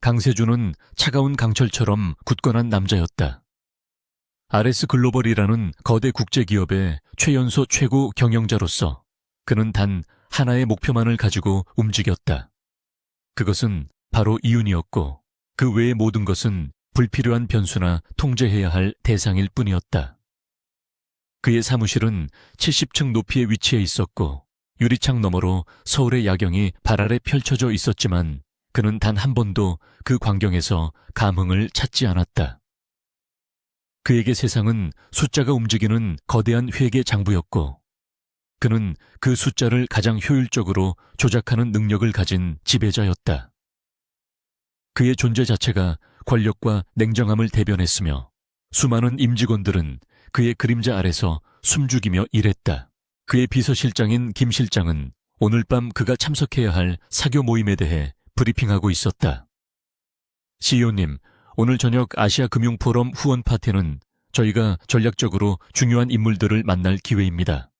강세준은 차가운 강철처럼 굳건한 남자였다. RS 글로벌이라는 거대 국제기업의 최연소 최고 경영자로서 그는 단 하나의 목표만을 가지고 움직였다. 그것은 바로 이윤이었고 그 외의 모든 것은 불필요한 변수나 통제해야 할 대상일 뿐이었다. 그의 사무실은 70층 높이에 위치해 있었고 유리창 너머로 서울의 야경이 발 아래 펼쳐져 있었지만 그는 단 한 번도 그 광경에서 감흥을 찾지 않았다. 그에게 세상은 숫자가 움직이는 거대한 회계 장부였고 그는 그 숫자를 가장 효율적으로 조작하는 능력을 가진 지배자였다. 그의 존재 자체가 권력과 냉정함을 대변했으며 수많은 임직원들은 그의 그림자 아래서 숨죽이며 일했다. 그의 비서실장인 김 실장은 오늘 밤 그가 참석해야 할 사교 모임에 대해 브리핑하고 있었다. CEO님, 오늘 저녁 아시아 금융 포럼 후원 파티는 저희가 전략적으로 중요한 인물들을 만날 기회입니다.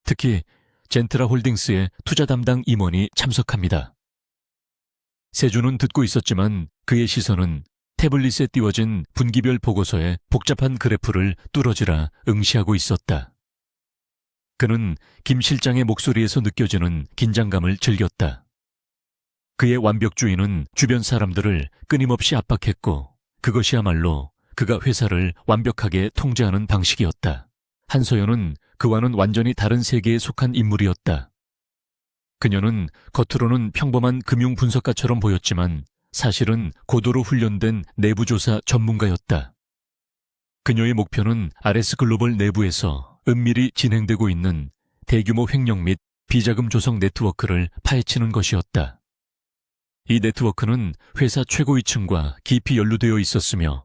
특히 젠트라 홀딩스의 투자 담당 임원이 참석합니다. 세준은 듣고 있었지만 그의 시선은 태블릿에 띄워진 분기별 보고서의 복잡한 그래프를 뚫어지라 응시하고 있었다. 그는 김 실장의 목소리에서 느껴지는 긴장감을 즐겼다. 그의 완벽주의는 주변 사람들을 끊임없이 압박했고 그것이야말로 그가 회사를 완벽하게 통제하는 방식이었다. 한서연은 그와는 완전히 다른 세계에 속한 인물이었다. 그녀는 겉으로는 평범한 금융 분석가처럼 보였지만 사실은 고도로 훈련된 내부조사 전문가였다. 그녀의 목표는 RS 글로벌 내부에서 은밀히 진행되고 있는 대규모 횡령 및 비자금 조성 네트워크를 파헤치는 것이었다. 이 네트워크는 회사 최고위층과 깊이 연루되어 있었으며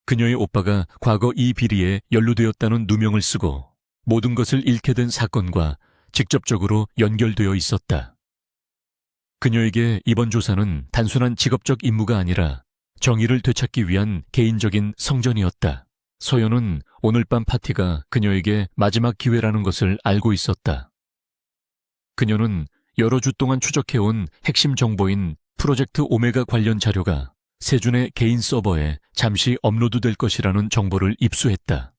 그녀의 오빠가 과거 이 비리에 연루되었다는 누명을 쓰고 모든 것을 잃게 된 사건과 직접적으로 연결되어 있었다. 그녀에게 이번 조사는 단순한 직업적 임무가 아니라 정의를 되찾기 위한 개인적인 성전이었다. 서연은 오늘 밤 파티가 그녀에게 마지막 기회라는 것을 알고 있었다. 그녀는 여러 주 동안 추적해온 핵심 정보인 프로젝트 오메가 관련 자료가 세준의 개인 서버에 잠시 업로드될 것이라는 정보를 입수했다.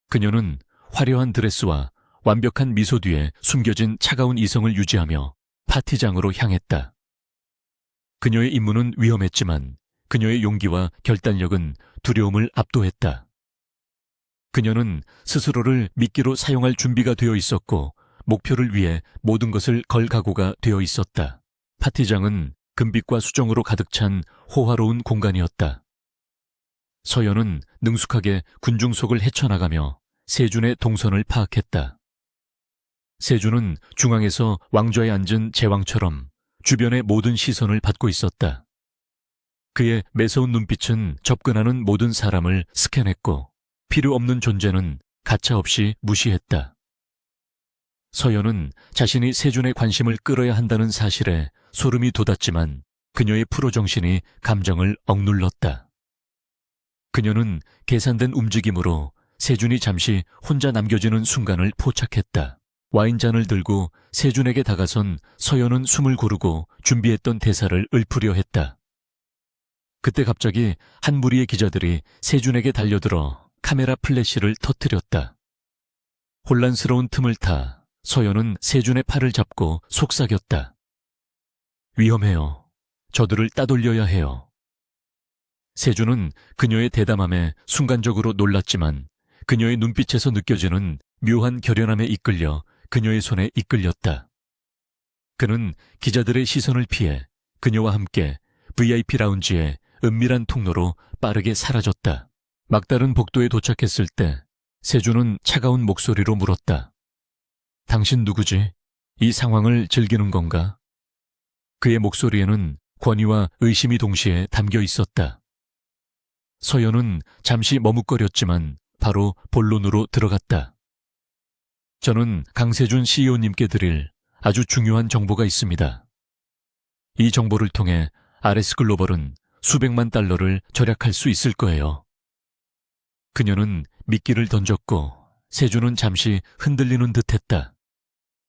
그녀는 화려한 드레스와 완벽한 미소 뒤에 숨겨진 차가운 이성을 유지하며 파티장으로 향했다. 그녀의 임무는 위험했지만 그녀의 용기와 결단력은 두려움을 압도했다. 그녀는 스스로를 미끼로 사용할 준비가 되어 있었고 목표를 위해 모든 것을 걸 각오가 되어 있었다. 파티장은 금빛과 수정으로 가득 찬 호화로운 공간이었다. 서연은 능숙하게 군중 속을 헤쳐나가며 세준의 동선을 파악했다. 세준은 중앙에서 왕좌에 앉은 제왕처럼 주변의 모든 시선을 받고 있었다. 그의 매서운 눈빛은 접근하는 모든 사람을 스캔했고 필요 없는 존재는 가차없이 무시했다. 서연은 자신이 세준의 관심을 끌어야 한다는 사실에 소름이 돋았지만 그녀의 프로 정신이 감정을 억눌렀다. 그녀는 계산된 움직임으로 세준이 잠시 혼자 남겨지는 순간을 포착했다. 와인잔을 들고 세준에게 다가선 서연은 숨을 고르고 준비했던 대사를 읊으려 했다. 그때 갑자기 한 무리의 기자들이 세준에게 달려들어 카메라 플래시를 터뜨렸다. 혼란스러운 틈을 타 서연은 세준의 팔을 잡고 속삭였다. 위험해요. 저들을 따돌려야 해요. 세준은 그녀의 대담함에 순간적으로 놀랐지만 그녀의 눈빛에서 느껴지는 묘한 결연함에 이끌려 그녀의 손에 이끌렸다. 그는 기자들의 시선을 피해 그녀와 함께 VIP 라운지의 은밀한 통로로 빠르게 사라졌다. 막다른 복도에 도착했을 때 세준은 차가운 목소리로 물었다. 당신 누구지? 이 상황을 즐기는 건가? 그의 목소리에는 권위와 의심이 동시에 담겨 있었다. 서연은 잠시 머뭇거렸지만 바로 본론으로 들어갔다. 저는 강세준 CEO님께 드릴 아주 중요한 정보가 있습니다. 이 정보를 통해 RS 글로벌은 수백만 달러를 절약할 수 있을 거예요. 그녀는 미끼를 던졌고 세준은 잠시 흔들리는 듯했다.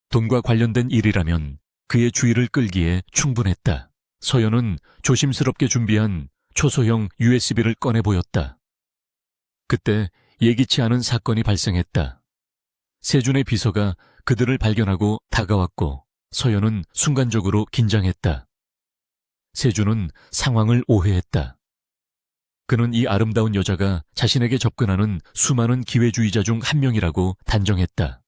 돈과 관련된 일이라면 그의 주의를 끌기에 충분했다. 서연은 조심스럽게 준비한 초소형 USB를 꺼내 보였다. 그때 예기치 않은 사건이 발생했다. 세준의 비서가 그들을 발견하고 다가왔고 서연은 순간적으로 긴장했다. 세준은 상황을 오해했다. 그는 이 아름다운 여자가 자신에게 접근하는 수많은 기회주의자 중 한 명이라고 단정했다.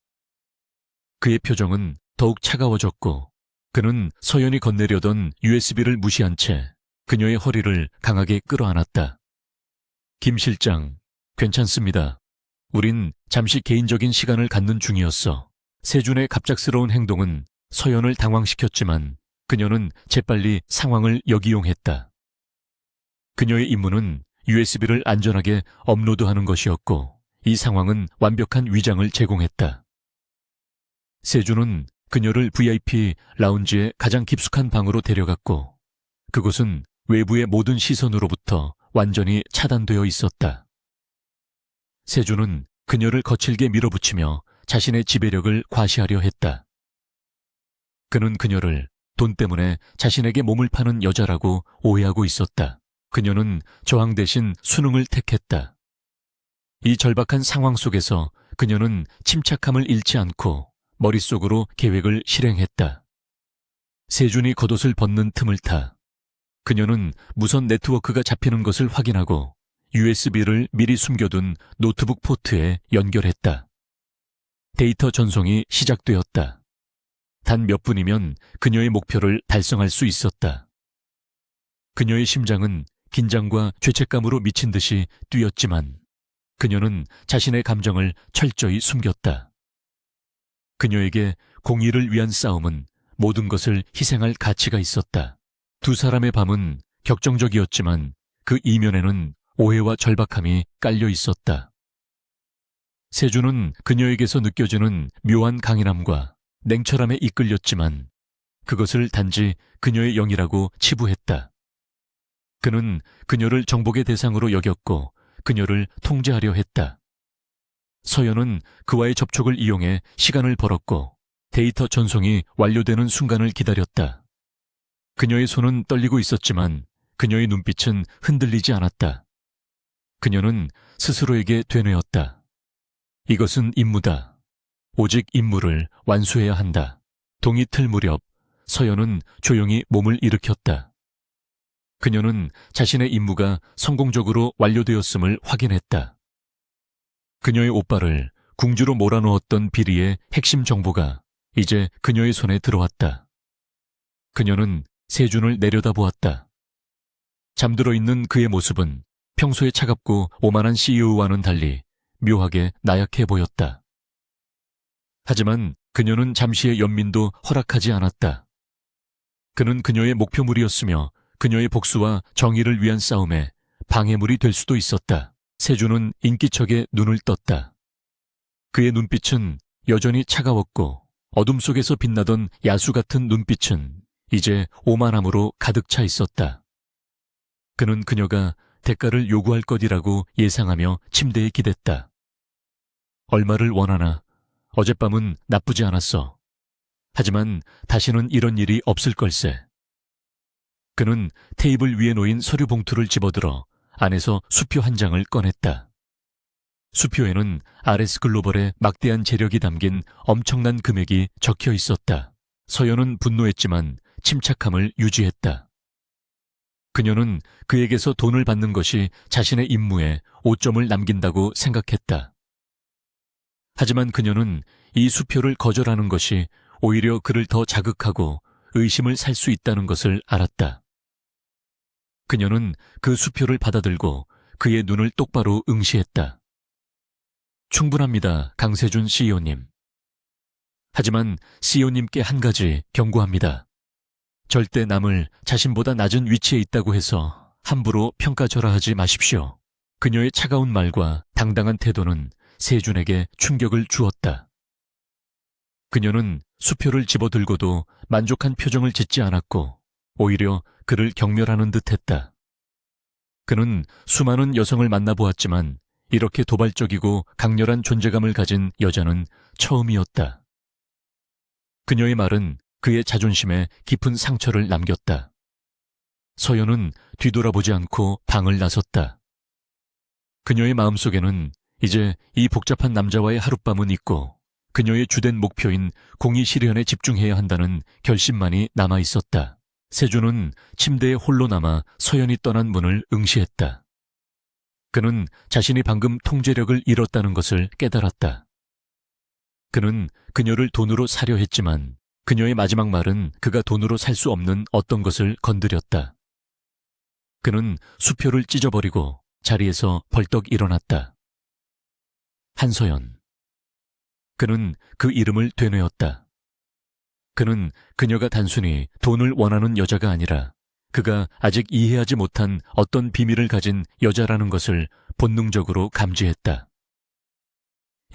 그의 표정은 더욱 차가워졌고 그는 서연이 건네려던 USB를 무시한 채 그녀의 허리를 강하게 끌어안았다. 김 실장, 괜찮습니다. 우린 잠시 개인적인 시간을 갖는 중이었어. 세준의 갑작스러운 행동은 서연을 당황시켰지만 그녀는 재빨리 상황을 역이용했다. 그녀의 임무는 USB를 안전하게 업로드하는 것이었고 이 상황은 완벽한 위장을 제공했다. 세준은 그녀를 VIP 라운지의 가장 깊숙한 방으로 데려갔고 그곳은 외부의 모든 시선으로부터 완전히 차단되어 있었다. 세준은 그녀를 거칠게 밀어붙이며 자신의 지배력을 과시하려 했다. 그는 그녀를 돈 때문에 자신에게 몸을 파는 여자라고 오해하고 있었다. 그녀는 저항 대신 순응을 택했다. 이 절박한 상황 속에서 그녀는 침착함을 잃지 않고 머릿속으로 계획을 실행했다. 세준이 겉옷을 벗는 틈을 타 그녀는 무선 네트워크가 잡히는 것을 확인하고 USB를 미리 숨겨둔 노트북 포트에 연결했다. 데이터 전송이 시작되었다. 단 몇 분이면 그녀의 목표를 달성할 수 있었다. 그녀의 심장은 긴장과 죄책감으로 미친 듯이 뛰었지만 그녀는 자신의 감정을 철저히 숨겼다. 그녀에게 공의를 위한 싸움은 모든 것을 희생할 가치가 있었다. 두 사람의 밤은 격정적이었지만 그 이면에는 오해와 절박함이 깔려 있었다. 세준은 그녀에게서 느껴지는 묘한 강인함과 냉철함에 이끌렸지만 그것을 단지 그녀의 영이라고 치부했다. 그는 그녀를 정복의 대상으로 여겼고 그녀를 통제하려 했다. 서연은 그와의 접촉을 이용해 시간을 벌었고 데이터 전송이 완료되는 순간을 기다렸다. 그녀의 손은 떨리고 있었지만 그녀의 눈빛은 흔들리지 않았다. 그녀는 스스로에게 되뇌었다. 이것은 임무다. 오직 임무를 완수해야 한다. 동이 틀 무렵 서연은 조용히 몸을 일으켰다. 그녀는 자신의 임무가 성공적으로 완료되었음을 확인했다. 그녀의 오빠를 궁주로 몰아넣었던 비리의 핵심 정보가 이제 그녀의 손에 들어왔다. 그녀는 세준을 내려다보았다. 잠들어 있는 그의 모습은 평소에 차갑고 오만한 CEO와는 달리 묘하게 나약해 보였다. 하지만 그녀는 잠시의 연민도 허락하지 않았다. 그는 그녀의 목표물이었으며 그녀의 복수와 정의를 위한 싸움에 방해물이 될 수도 있었다. 세준은 인기척에 눈을 떴다. 그의 눈빛은 여전히 차가웠고 어둠 속에서 빛나던 야수 같은 눈빛은 이제 오만함으로 가득 차 있었다. 그는 그녀가 대가를 요구할 것이라고 예상하며 침대에 기댔다. 얼마를 원하나? 어젯밤은 나쁘지 않았어. 하지만 다시는 이런 일이 없을 걸세. 그는 테이블 위에 놓인 서류 봉투를 집어들어 안에서 수표 한 장을 꺼냈다. 수표에는 RS 글로벌의 막대한 재력이 담긴 엄청난 금액이 적혀 있었다. 서연은 분노했지만 침착함을 유지했다. 그녀는 그에게서 돈을 받는 것이 자신의 임무에 오점을 남긴다고 생각했다. 하지만 그녀는 이 수표를 거절하는 것이 오히려 그를 더 자극하고 의심을 살 수 있다는 것을 알았다. 그녀는 그 수표를 받아들고 그의 눈을 똑바로 응시했다. 충분합니다, 강세준 CEO님. 하지만 CEO님께 한 가지 경고합니다. 절대 남을 자신보다 낮은 위치에 있다고 해서 함부로 평가절하하지 마십시오. 그녀의 차가운 말과 당당한 태도는 세준에게 충격을 주었다. 그녀는 수표를 집어들고도 만족한 표정을 짓지 않았고 오히려 그를 경멸하는 듯했다. 그는 수많은 여성을 만나보았지만 이렇게 도발적이고 강렬한 존재감을 가진 여자는 처음이었다. 그녀의 말은 그의 자존심에 깊은 상처를 남겼다. 서연은 뒤돌아보지 않고 방을 나섰다. 그녀의 마음속에는 이제 이 복잡한 남자와의 하룻밤은 있고 그녀의 주된 목표인 공의 실현에 집중해야 한다는 결심만이 남아있었다. 세주는 침대에 홀로 남아 서연이 떠난 문을 응시했다. 그는 자신이 방금 통제력을 잃었다는 것을 깨달았다. 그는 그녀를 돈으로 사려 했지만 그녀의 마지막 말은 그가 돈으로 살 수 없는 어떤 것을 건드렸다. 그는 수표를 찢어버리고 자리에서 벌떡 일어났다. 한서연. 그는 그 이름을 되뇌었다. 그는 그녀가 단순히 돈을 원하는 여자가 아니라 그가 아직 이해하지 못한 어떤 비밀을 가진 여자라는 것을 본능적으로 감지했다.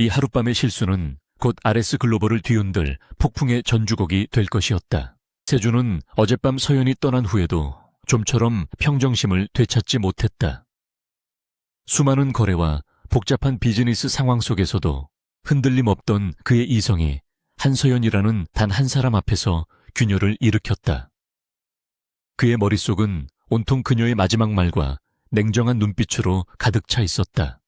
이 하룻밤의 실수는 곧 아레스 글로벌을 뒤흔들 폭풍의 전주곡이 될 것이었다. 세주는 어젯밤 서연이 떠난 후에도 좀처럼 평정심을 되찾지 못했다. 수많은 거래와 복잡한 비즈니스 상황 속에서도 흔들림 없던 그의 이성이 한서연이라는 단 한 사람 앞에서 균열을 일으켰다. 그의 머릿속은 온통 그녀의 마지막 말과 냉정한 눈빛으로 가득 차 있었다.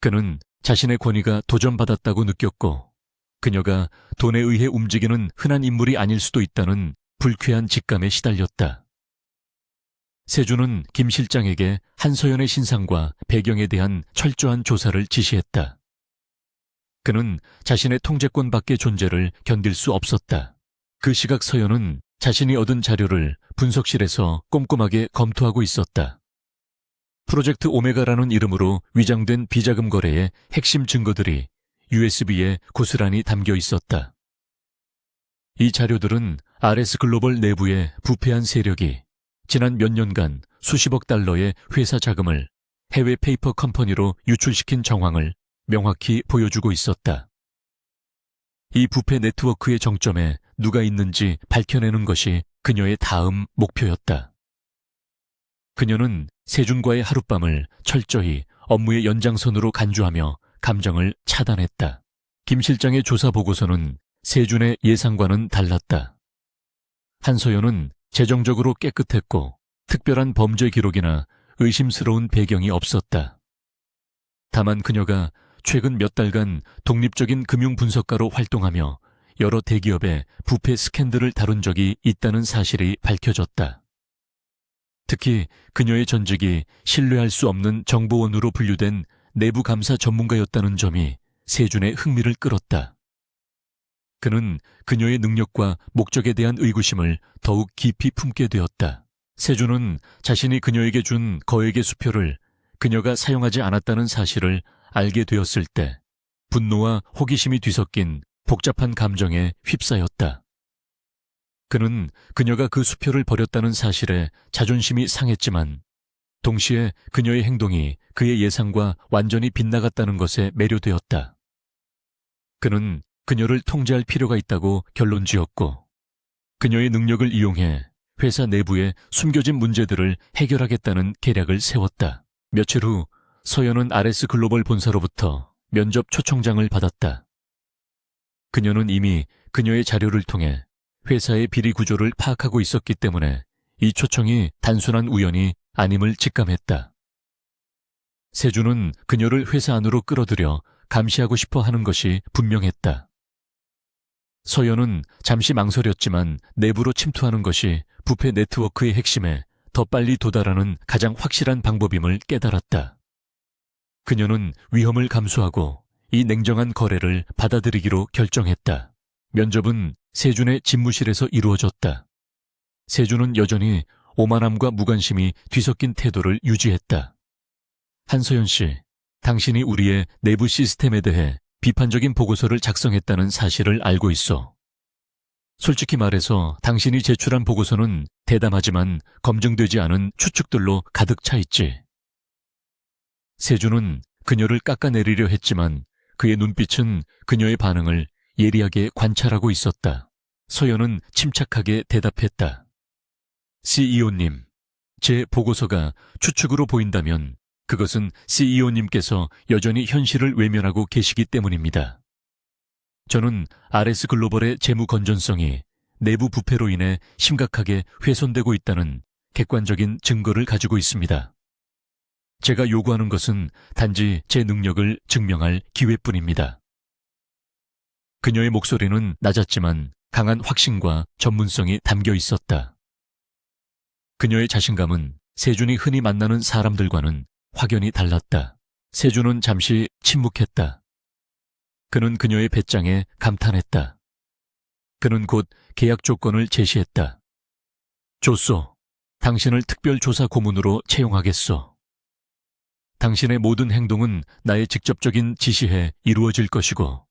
그는 자신의 권위가 도전받았다고 느꼈고 그녀가 돈에 의해 움직이는 흔한 인물이 아닐 수도 있다는 불쾌한 직감에 시달렸다. 세주는 김 실장에게 한서연의 신상과 배경에 대한 철저한 조사를 지시했다. 그는 자신의 통제권 밖의 존재를 견딜 수 없었다. 그 시각 서연은 자신이 얻은 자료를 분석실에서 꼼꼼하게 검토하고 있었다. 프로젝트 오메가라는 이름으로 위장된 비자금 거래의 핵심 증거들이 USB에 고스란히 담겨 있었다. 이 자료들은 RS 글로벌 내부의 부패한 세력이 지난 몇 년간 수십억 달러의 회사 자금을 해외 페이퍼 컴퍼니로 유출시킨 정황을 명확히 보여주고 있었다. 이 부패 네트워크의 정점에 누가 있는지 밝혀내는 것이 그녀의 다음 목표였다. 그녀는 세준과의 하룻밤을 철저히 업무의 연장선으로 간주하며 감정을 차단했다. 김 실장의 조사 보고서는 세준의 예상과는 달랐다. 한서연은 재정적으로 깨끗했고 특별한 범죄 기록이나 의심스러운 배경이 없었다. 다만 그녀가 최근 몇 달간 독립적인 금융 분석가로 활동하며 여러 대기업의 부패 스캔들을 다룬 적이 있다는 사실이 밝혀졌다. 특히 그녀의 전직이 신뢰할 수 없는 정보원으로 분류된 내부 감사 전문가였다는 점이 세준의 흥미를 끌었다. 그는 그녀의 능력과 목적에 대한 의구심을 더욱 깊이 품게 되었다. 세준은 자신이 그녀에게 준 거액의 수표를 그녀가 사용하지 않았다는 사실을 알게 되었을 때 분노와 호기심이 뒤섞인 복잡한 감정에 휩싸였다. 그는 그녀가 그 수표를 버렸다는 사실에 자존심이 상했지만 동시에 그녀의 행동이 그의 예상과 완전히 빗나갔다는 것에 매료되었다. 그는 그녀를 통제할 필요가 있다고 결론지었고 그녀의 능력을 이용해 회사 내부의 숨겨진 문제들을 해결하겠다는 계략을 세웠다. 며칠 후 서연은 RS 글로벌 본사로부터 면접 초청장을 받았다. 그녀는 이미 그녀의 자료를 통해 회사의 비리 구조를 파악하고 있었기 때문에 이 초청이 단순한 우연이 아님을 직감했다. 세준은 그녀를 회사 안으로 끌어들여 감시하고 싶어 하는 것이 분명했다. 서연은 잠시 망설였지만 내부로 침투하는 것이 부패 네트워크의 핵심에 더 빨리 도달하는 가장 확실한 방법임을 깨달았다. 그녀는 위험을 감수하고 이 냉정한 거래를 받아들이기로 결정했다. 면접은 세준의 집무실에서 이루어졌다. 세준은 여전히 오만함과 무관심이 뒤섞인 태도를 유지했다. 한서연 씨, 당신이 우리의 내부 시스템에 대해 비판적인 보고서를 작성했다는 사실을 알고 있어. 솔직히 말해서 당신이 제출한 보고서는 대담하지만 검증되지 않은 추측들로 가득 차 있지. 세준은 그녀를 깎아내리려 했지만 그의 눈빛은 그녀의 반응을 예리하게 관찰하고 있었다. 서연은 침착하게 대답했다. CEO님, 제 보고서가 추측으로 보인다면 그것은 CEO님께서 여전히 현실을 외면하고 계시기 때문입니다. 저는 RS 글로벌의 재무 건전성이 내부 부패로 인해 심각하게 훼손되고 있다는 객관적인 증거를 가지고 있습니다. 제가 요구하는 것은 단지 제 능력을 증명할 기회뿐입니다. 그녀의 목소리는 낮았지만 강한 확신과 전문성이 담겨 있었다. 그녀의 자신감은 세준이 흔히 만나는 사람들과는 확연히 달랐다. 세준은 잠시 침묵했다. 그는 그녀의 배짱에 감탄했다. 그는 곧 계약 조건을 제시했다. 좋소. 당신을 특별조사 고문으로 채용하겠소. 당신의 모든 행동은 나의 직접적인 지시에 이루어질 것이고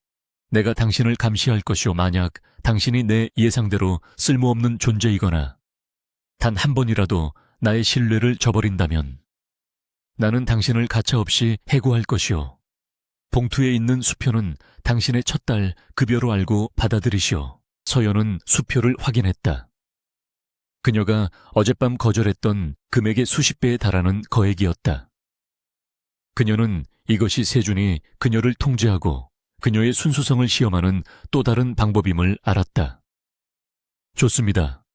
내가 당신을 감시할 것이오. 만약 당신이 내 예상대로 쓸모없는 존재이거나 단 한 번이라도 나의 신뢰를 저버린다면 나는 당신을 가차없이 해고할 것이오. 봉투에 있는 수표는 당신의 첫 달 급여로 알고 받아들이시오. 서연은 수표를 확인했다. 그녀가 어젯밤 거절했던 금액의 수십 배에 달하는 거액이었다. 그녀는 이것이 세준이 그녀를 통제하고 그녀의 순수성을 시험하는 또 다른 방법임을 알았다. 좋습니다.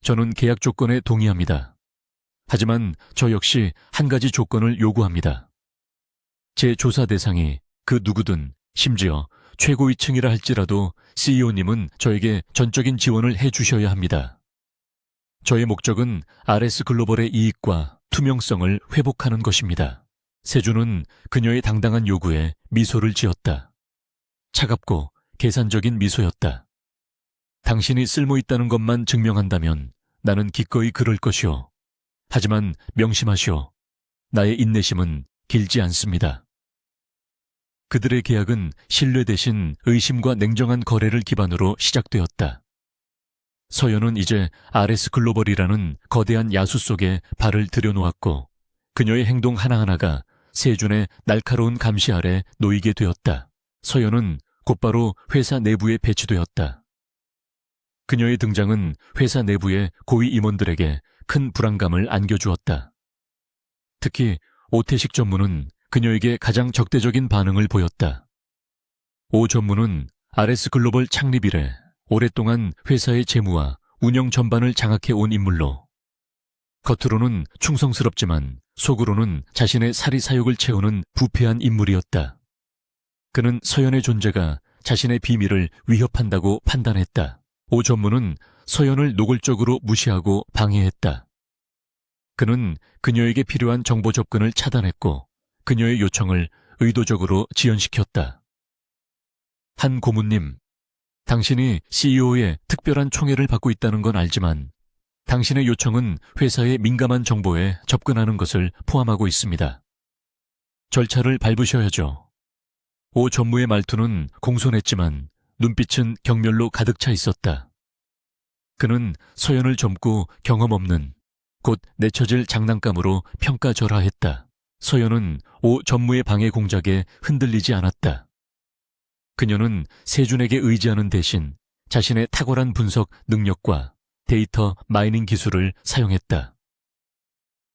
저는 계약 조건에 동의합니다. 하지만 저 역시 한 가지 조건을 요구합니다. 제 조사 대상이 그 누구든 심지어 최고위층이라 할지라도 CEO님은 저에게 전적인 지원을 해주셔야 합니다. 저의 목적은 RS 글로벌의 이익과 투명성을 회복하는 것입니다. 세준은 그녀의 당당한 요구에 미소를 지었다. 차갑고 계산적인 미소였다. 당신이 쓸모있다는 것만 증명한다면 나는 기꺼이 그럴 것이오. 하지만 명심하시오. 나의 인내심은 길지 않습니다. 그들의 계약은 신뢰 대신 의심과 냉정한 거래를 기반으로 시작되었다. 서연은 이제 RS 글로벌이라는 거대한 야수 속에 발을 들여놓았고 그녀의 행동 하나하나가 세준의 날카로운 감시 아래 놓이게 되었다. 서연은 곧바로 회사 내부에 배치되었다. 그녀의 등장은 회사 내부의 고위 임원들에게 큰 불안감을 안겨주었다. 특히 오태식 전무는 그녀에게 가장 적대적인 반응을 보였다. 오 전무는 RS 글로벌 창립 이래 오랫동안 회사의 재무와 운영 전반을 장악해 온 인물로 겉으로는 충성스럽지만 속으로는 자신의 사리사욕을 채우는 부패한 인물이었다. 그는 서연의 존재가 자신의 비밀을 위협한다고 판단했다. 오 전무는 서연을 노골적으로 무시하고 방해했다. 그는 그녀에게 필요한 정보 접근을 차단했고 그녀의 요청을 의도적으로 지연시켰다. 한 고문님, 당신이 CEO의 특별한 총애를 받고 있다는 건 알지만 당신의 요청은 회사의 민감한 정보에 접근하는 것을 포함하고 있습니다. 절차를 밟으셔야죠. 오 전무의 말투는 공손했지만 눈빛은 경멸로 가득 차 있었다. 그는 서연을 젊고 경험 없는 곧 내쳐질 장난감으로 평가절하했다. 서연은 오 전무의 방해 공작에 흔들리지 않았다. 그녀는 세준에게 의지하는 대신 자신의 탁월한 분석 능력과 데이터 마이닝 기술을 사용했다.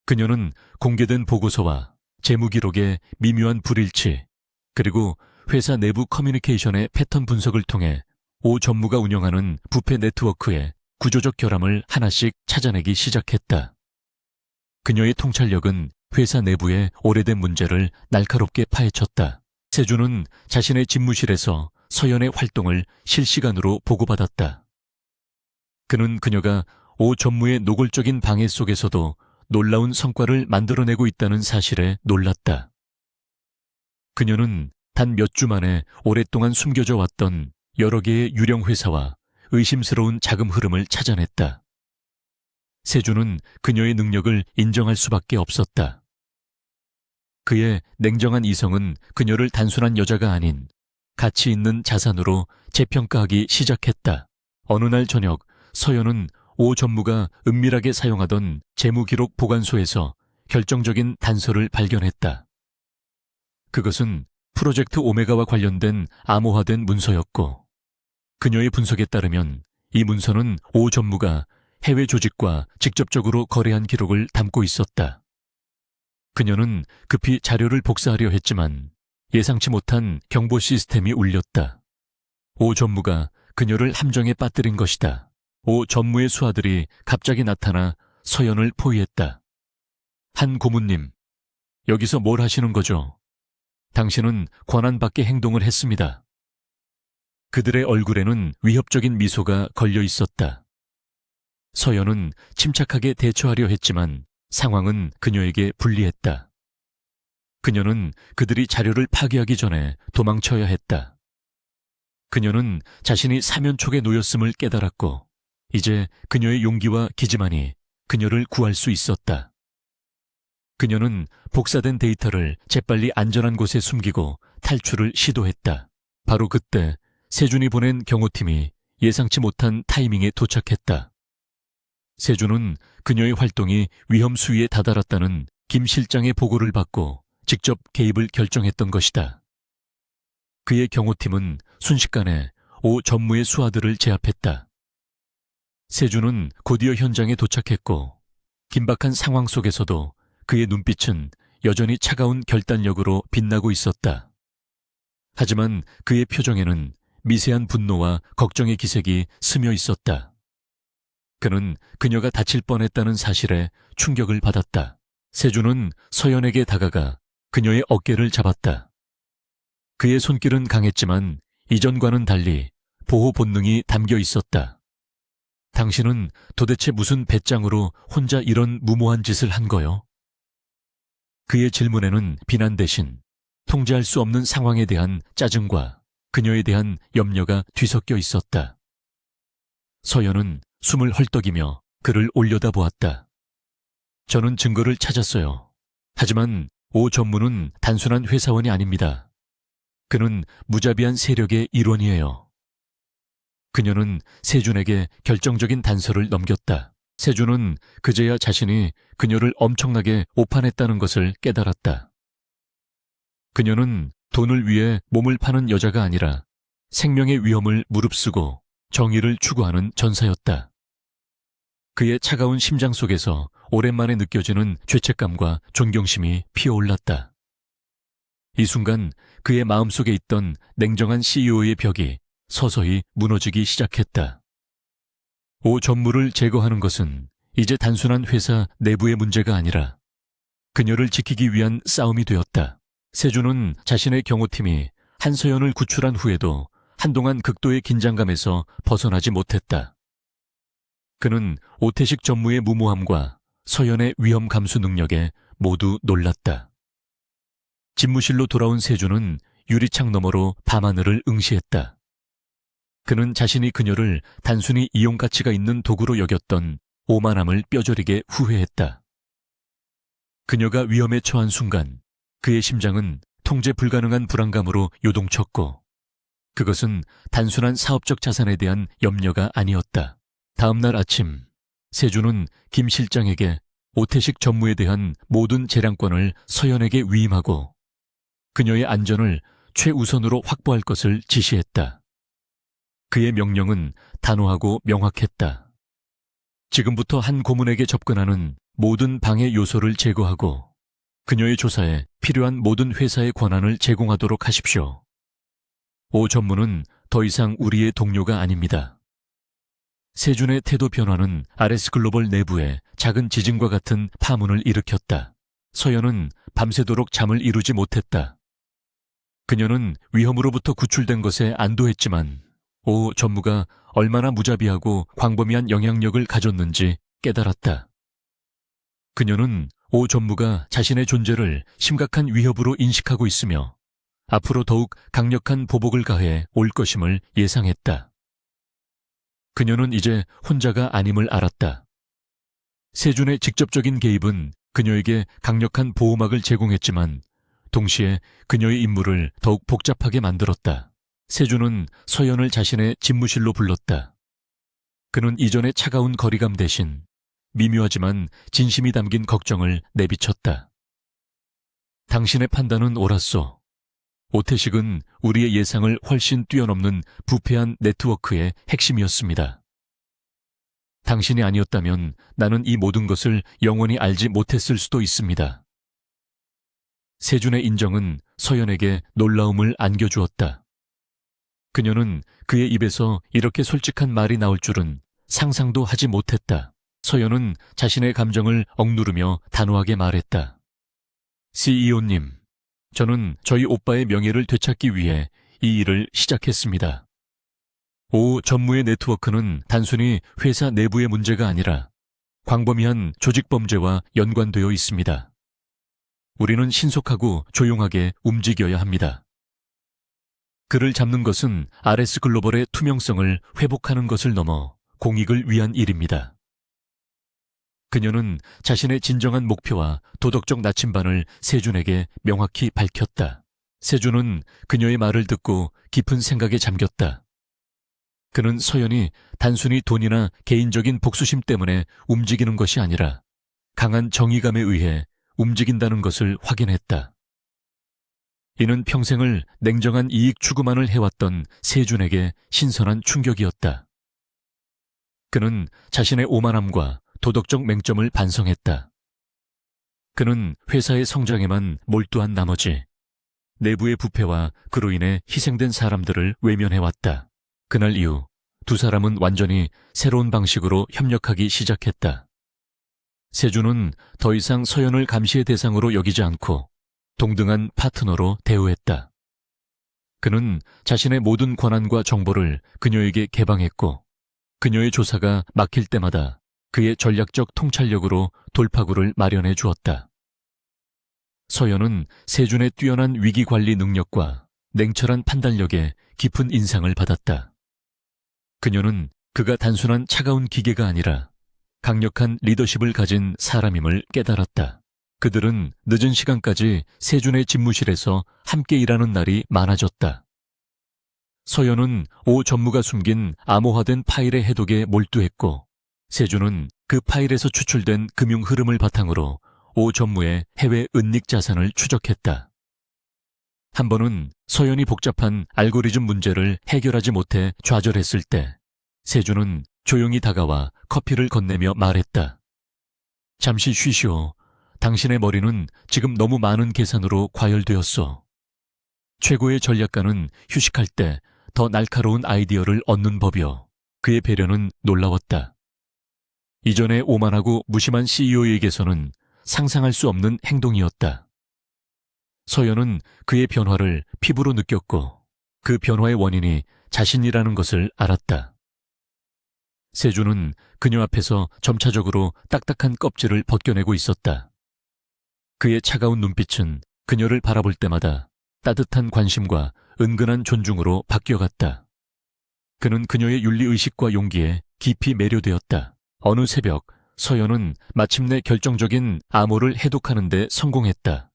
그녀는 공개된 보고서와 재무 기록의 미묘한 불일치, 그리고 회사 내부 커뮤니케이션의 패턴 분석을 통해 오 전무가 운영하는 부패 네트워크의 구조적 결함을 하나씩 찾아내기 시작했다. 그녀의 통찰력은 회사 내부의 오래된 문제를 날카롭게 파헤쳤다. 세준은 자신의 집무실에서 서연의 활동을 실시간으로 보고받았다. 그는 그녀가 오 전무의 노골적인 방해 속에서도 놀라운 성과를 만들어내고 있다는 사실에 놀랐다. 그녀는 단 몇 주 만에 오랫동안 숨겨져 왔던 여러 개의 유령 회사와 의심스러운 자금 흐름을 찾아냈다. 세준은 그녀의 능력을 인정할 수밖에 없었다. 그의 냉정한 이성은 그녀를 단순한 여자가 아닌 가치 있는 자산으로 재평가하기 시작했다. 어느 날 저녁 서연은 오 전무가 은밀하게 사용하던 재무기록 보관소에서 결정적인 단서를 발견했다. 그것은 프로젝트 오메가와 관련된 암호화된 문서였고 그녀의 분석에 따르면 이 문서는 오 전무가 해외 조직과 직접적으로 거래한 기록을 담고 있었다. 그녀는 급히 자료를 복사하려 했지만 예상치 못한 경보 시스템이 울렸다. 오 전무가 그녀를 함정에 빠뜨린 것이다. 오 전무의 수하들이 갑자기 나타나 서연을 포위했다. 한 고문님, 여기서 뭘 하시는 거죠? 당신은 권한 밖의 행동을 했습니다. 그들의 얼굴에는 위협적인 미소가 걸려 있었다. 서연은 침착하게 대처하려 했지만 상황은 그녀에게 불리했다. 그녀는 그들이 자료를 파괴하기 전에 도망쳐야 했다. 그녀는 자신이 사면촉에 놓였음을 깨달았고 이제 그녀의 용기와 기지만이 그녀를 구할 수 있었다. 그녀는 복사된 데이터를 재빨리 안전한 곳에 숨기고 탈출을 시도했다. 바로 그때 세준이 보낸 경호팀이 예상치 못한 타이밍에 도착했다. 세준은 그녀의 활동이 위험 수위에 다다랐다는 김 실장의 보고를 받고 직접 개입을 결정했던 것이다. 그의 경호팀은 순식간에 오 전무의 수하들을 제압했다. 세준은 곧이어 현장에 도착했고 긴박한 상황 속에서도 그의 눈빛은 여전히 차가운 결단력으로 빛나고 있었다. 하지만 그의 표정에는 미세한 분노와 걱정의 기색이 스며 있었다. 그는 그녀가 다칠 뻔했다는 사실에 충격을 받았다. 세준은 서연에게 다가가 그녀의 어깨를 잡았다. 그의 손길은 강했지만 이전과는 달리 보호 본능이 담겨 있었다. 당신은 도대체 무슨 배짱으로 혼자 이런 무모한 짓을 한 거요? 그의 질문에는 비난 대신 통제할 수 없는 상황에 대한 짜증과 그녀에 대한 염려가 뒤섞여 있었다. 서연은 숨을 헐떡이며 그를 올려다보았다. 저는 증거를 찾았어요. 하지만 오 전무는 단순한 회사원이 아닙니다. 그는 무자비한 세력의 일원이에요. 그녀는 세준에게 결정적인 단서를 넘겼다. 세준은 그제야 자신이 그녀를 엄청나게 오판했다는 것을 깨달았다. 그녀는 돈을 위해 몸을 파는 여자가 아니라 생명의 위험을 무릅쓰고 정의를 추구하는 전사였다. 그의 차가운 심장 속에서 오랜만에 느껴지는 죄책감과 존경심이 피어올랐다. 이 순간 그의 마음속에 있던 냉정한 CEO의 벽이 서서히 무너지기 시작했다. 오 전무를 제거하는 것은 이제 단순한 회사 내부의 문제가 아니라 그녀를 지키기 위한 싸움이 되었다. 세준은 자신의 경호팀이 한서연을 구출한 후에도 한동안 극도의 긴장감에서 벗어나지 못했다. 그는 오태식 전무의 무모함과 서연의 위험 감수 능력에 모두 놀랐다. 집무실로 돌아온 세준은 유리창 너머로 밤하늘을 응시했다. 그는 자신이 그녀를 단순히 이용 가치가 있는 도구로 여겼던 오만함을 뼈저리게 후회했다. 그녀가 위험에 처한 순간 그의 심장은 통제 불가능한 불안감으로 요동쳤고 그것은 단순한 사업적 자산에 대한 염려가 아니었다. 다음 날 아침 세준은 김 실장에게 오태식 전무에 대한 모든 재량권을 서연에게 위임하고 그녀의 안전을 최우선으로 확보할 것을 지시했다. 그의 명령은 단호하고 명확했다. 지금부터 한 고문에게 접근하는 모든 방해 요소를 제거하고 그녀의 조사에 필요한 모든 회사의 권한을 제공하도록 하십시오. 오 전무는 더 이상 우리의 동료가 아닙니다. 세준의 태도 변화는 RS 글로벌 내부에 작은 지진과 같은 파문을 일으켰다. 서연은 밤새도록 잠을 이루지 못했다. 그녀는 위험으로부터 구출된 것에 안도했지만 오 전무가 얼마나 무자비하고 광범위한 영향력을 가졌는지 깨달았다. 그녀는 오 전무가 자신의 존재를 심각한 위협으로 인식하고 있으며 앞으로 더욱 강력한 보복을 가해 올 것임을 예상했다. 그녀는 이제 혼자가 아님을 알았다. 세준의 직접적인 개입은 그녀에게 강력한 보호막을 제공했지만 동시에 그녀의 임무를 더욱 복잡하게 만들었다. 세준은 서연을 자신의 집무실로 불렀다. 그는 이전의 차가운 거리감 대신 미묘하지만 진심이 담긴 걱정을 내비쳤다. 당신의 판단은 옳았소. 오태식은 우리의 예상을 훨씬 뛰어넘는 부패한 네트워크의 핵심이었습니다. 당신이 아니었다면 나는 이 모든 것을 영원히 알지 못했을 수도 있습니다. 세준의 인정은 서연에게 놀라움을 안겨주었다. 그녀는 그의 입에서 이렇게 솔직한 말이 나올 줄은 상상도 하지 못했다. 서연은 자신의 감정을 억누르며 단호하게 말했다. CEO님, 저는 저희 오빠의 명예를 되찾기 위해 이 일을 시작했습니다. 오 전무의 네트워크는 단순히 회사 내부의 문제가 아니라 광범위한 조직범죄와 연관되어 있습니다. 우리는 신속하고 조용하게 움직여야 합니다. 그를 잡는 것은 RS 글로벌의 투명성을 회복하는 것을 넘어 공익을 위한 일입니다. 그녀는 자신의 진정한 목표와 도덕적 나침반을 세준에게 명확히 밝혔다. 세준은 그녀의 말을 듣고 깊은 생각에 잠겼다. 그는 서연이 단순히 돈이나 개인적인 복수심 때문에 움직이는 것이 아니라 강한 정의감에 의해 움직인다는 것을 확인했다. 이는 평생을 냉정한 이익 추구만을 해왔던 세준에게 신선한 충격이었다. 그는 자신의 오만함과 도덕적 맹점을 반성했다. 그는 회사의 성장에만 몰두한 나머지 내부의 부패와 그로 인해 희생된 사람들을 외면해왔다. 그날 이후 두 사람은 완전히 새로운 방식으로 협력하기 시작했다. 세준은 더 이상 서연을 감시의 대상으로 여기지 않고 동등한 파트너로 대우했다. 그는 자신의 모든 권한과 정보를 그녀에게 개방했고 그녀의 조사가 막힐 때마다 그의 전략적 통찰력으로 돌파구를 마련해 주었다. 서연은 세준의 뛰어난 위기관리 능력과 냉철한 판단력에 깊은 인상을 받았다. 그녀는 그가 단순한 차가운 기계가 아니라 강력한 리더십을 가진 사람임을 깨달았다. 그들은 늦은 시간까지 세준의 집무실에서 함께 일하는 날이 많아졌다. 서연은 오 전무가 숨긴 암호화된 파일의 해독에 몰두했고 세준은 그 파일에서 추출된 금융 흐름을 바탕으로 오 전무의 해외 은닉 자산을 추적했다. 한 번은 서연이 복잡한 알고리즘 문제를 해결하지 못해 좌절했을 때 세준은 조용히 다가와 커피를 건네며 말했다. 잠시 쉬시오. 당신의 머리는 지금 너무 많은 계산으로 과열되었어. 최고의 전략가는 휴식할 때 더 날카로운 아이디어를 얻는 법이요. 그의 배려는 놀라웠다. 이전의 오만하고 무심한 CEO에게서는 상상할 수 없는 행동이었다. 서연은 그의 변화를 피부로 느꼈고 그 변화의 원인이 자신이라는 것을 알았다. 세준은 그녀 앞에서 점차적으로 딱딱한 껍질을 벗겨내고 있었다. 그의 차가운 눈빛은 그녀를 바라볼 때마다 따뜻한 관심과 은근한 존중으로 바뀌어갔다. 그는 그녀의 윤리의식과 용기에 깊이 매료되었다. 어느 새벽 서연은 마침내 결정적인 암호를 해독하는 데 성공했다.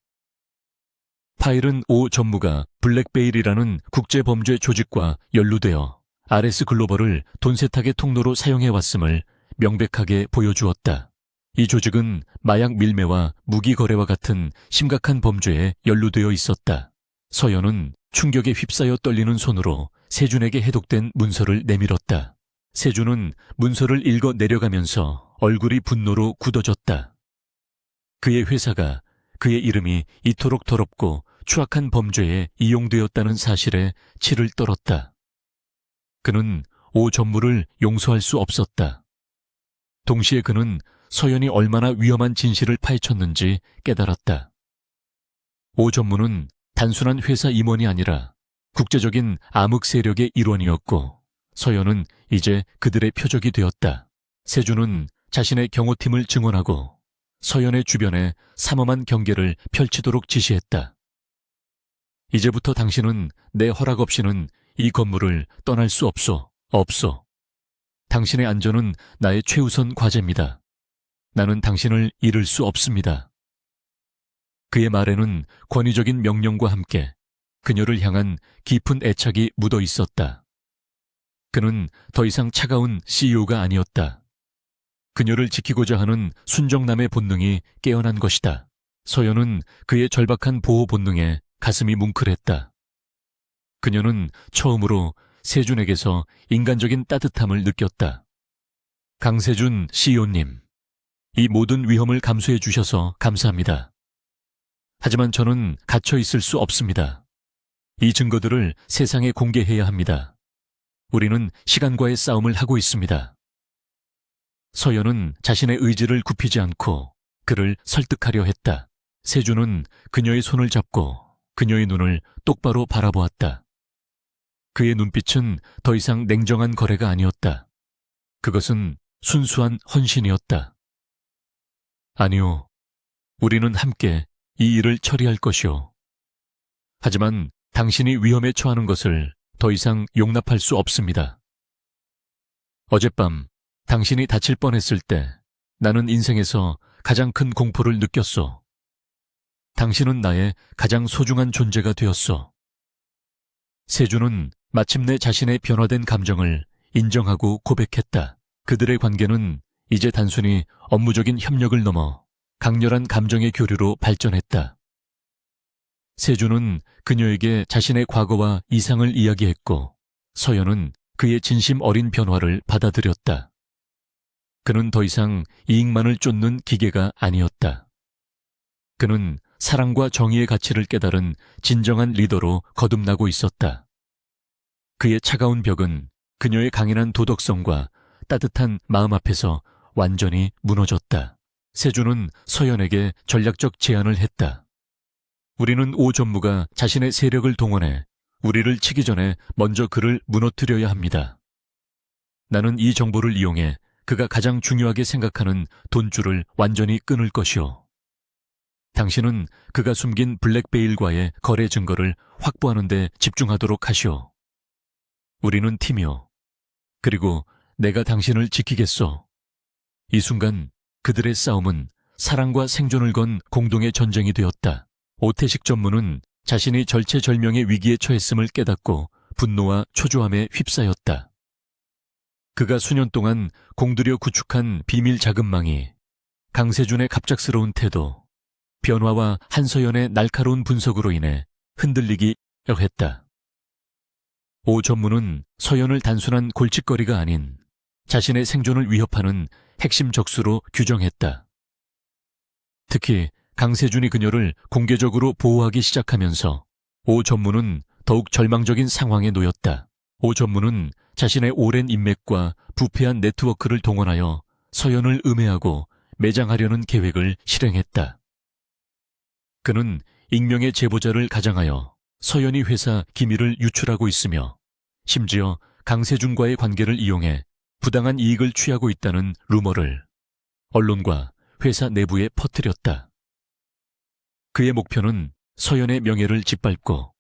파일은 오 전무가 블랙베일이라는 국제범죄 조직과 연루되어 RS 글로벌을 돈 세탁의 통로로 사용해왔음을 명백하게 보여주었다. 이 조직은 마약 밀매와 무기 거래와 같은 심각한 범죄에 연루되어 있었다. 서연은 충격에 휩싸여 떨리는 손으로 세준에게 해독된 문서를 내밀었다. 세준은 문서를 읽어 내려가면서 얼굴이 분노로 굳어졌다. 그의 회사가, 그의 이름이 이토록 더럽고 추악한 범죄에 이용되었다는 사실에 치를 떨었다. 그는 오 전무를 용서할 수 없었다. 동시에 그는 서연이 얼마나 위험한 진실을 파헤쳤는지 깨달았다. 오 전무는 단순한 회사 임원이 아니라 국제적인 암흑 세력의 일원이었고 서연은 이제 그들의 표적이 되었다. 세준은 자신의 경호팀을 증원하고 서연의 주변에 삼엄한 경계를 펼치도록 지시했다. 이제부터 당신은 내 허락 없이는 이 건물을 떠날 수 없소. 당신의 안전은 나의 최우선 과제입니다. 나는 당신을 잃을 수 없습니다. 그의 말에는 권위적인 명령과 함께 그녀를 향한 깊은 애착이 묻어 있었다. 그는 더 이상 차가운 CEO가 아니었다. 그녀를 지키고자 하는 순정남의 본능이 깨어난 것이다. 서연은 그의 절박한 보호 본능에 가슴이 뭉클했다. 그녀는 처음으로 세준에게서 인간적인 따뜻함을 느꼈다. 강세준 CEO님, 이 모든 위험을 감수해 주셔서 감사합니다. 하지만 저는 갇혀 있을 수 없습니다. 이 증거들을 세상에 공개해야 합니다. 우리는 시간과의 싸움을 하고 있습니다. 서연은 자신의 의지를 굽히지 않고 그를 설득하려 했다. 세주는 그녀의 손을 잡고 그녀의 눈을 똑바로 바라보았다. 그의 눈빛은 더 이상 냉정한 거래가 아니었다. 그것은 순수한 헌신이었다. 아니요, 우리는 함께 이 일을 처리할 것이오. 하지만 당신이 위험에 처하는 것을 더 이상 용납할 수 없습니다. 어젯밤 당신이 다칠 뻔했을 때 나는 인생에서 가장 큰 공포를 느꼈소. 당신은 나의 가장 소중한 존재가 되었소. 세주는 마침내 자신의 변화된 감정을 인정하고 고백했다. 그들의 관계는 이제 단순히 업무적인 협력을 넘어 강렬한 감정의 교류로 발전했다. 세주는 그녀에게 자신의 과거와 이상을 이야기했고 서연은 그의 진심 어린 변화를 받아들였다. 그는 더 이상 이익만을 쫓는 기계가 아니었다. 그는 사랑과 정의의 가치를 깨달은 진정한 리더로 거듭나고 있었다. 그의 차가운 벽은 그녀의 강인한 도덕성과 따뜻한 마음 앞에서 완전히 무너졌다. 세주는 서연에게 전략적 제안을 했다. 우리는 오 전무가 자신의 세력을 동원해 우리를 치기 전에 먼저 그를 무너뜨려야 합니다. 나는 이 정보를 이용해 그가 가장 중요하게 생각하는 돈줄을 완전히 끊을 것이오. 당신은 그가 숨긴 블랙베일과의 거래 증거를 확보하는 데 집중하도록 하시오. 우리는 팀이오. 그리고 내가 당신을 지키겠소. 이 순간 그들의 싸움은 사랑과 생존을 건 공동의 전쟁이 되었다. 오태식 전무는 자신이 절체절명의 위기에 처했음을 깨닫고 분노와 초조함에 휩싸였다. 그가 수년 동안 공들여 구축한 비밀 자금망이 강세준의 갑작스러운 태도, 변화와 한서연의 날카로운 분석으로 인해 흔들리기 시작했다. 오 전무는 서연을 단순한 골칫거리가 아닌 자신의 생존을 위협하는 핵심 적수로 규정했다. 특히 강세준이 그녀를 공개적으로 보호하기 시작하면서 오 전무는 더욱 절망적인 상황에 놓였다. 오 전무는 자신의 오랜 인맥과 부패한 네트워크를 동원하여 서연을 음해하고 매장하려는 계획을 실행했다. 그는 익명의 제보자를 가장하여 서연이 회사 기밀을 유출하고 있으며 심지어 강세준과의 관계를 이용해 부당한 이익을 취하고 있다는 루머를 언론과 회사 내부에 퍼뜨렸다. 그의 목표는 서연의 명예를 짓밟고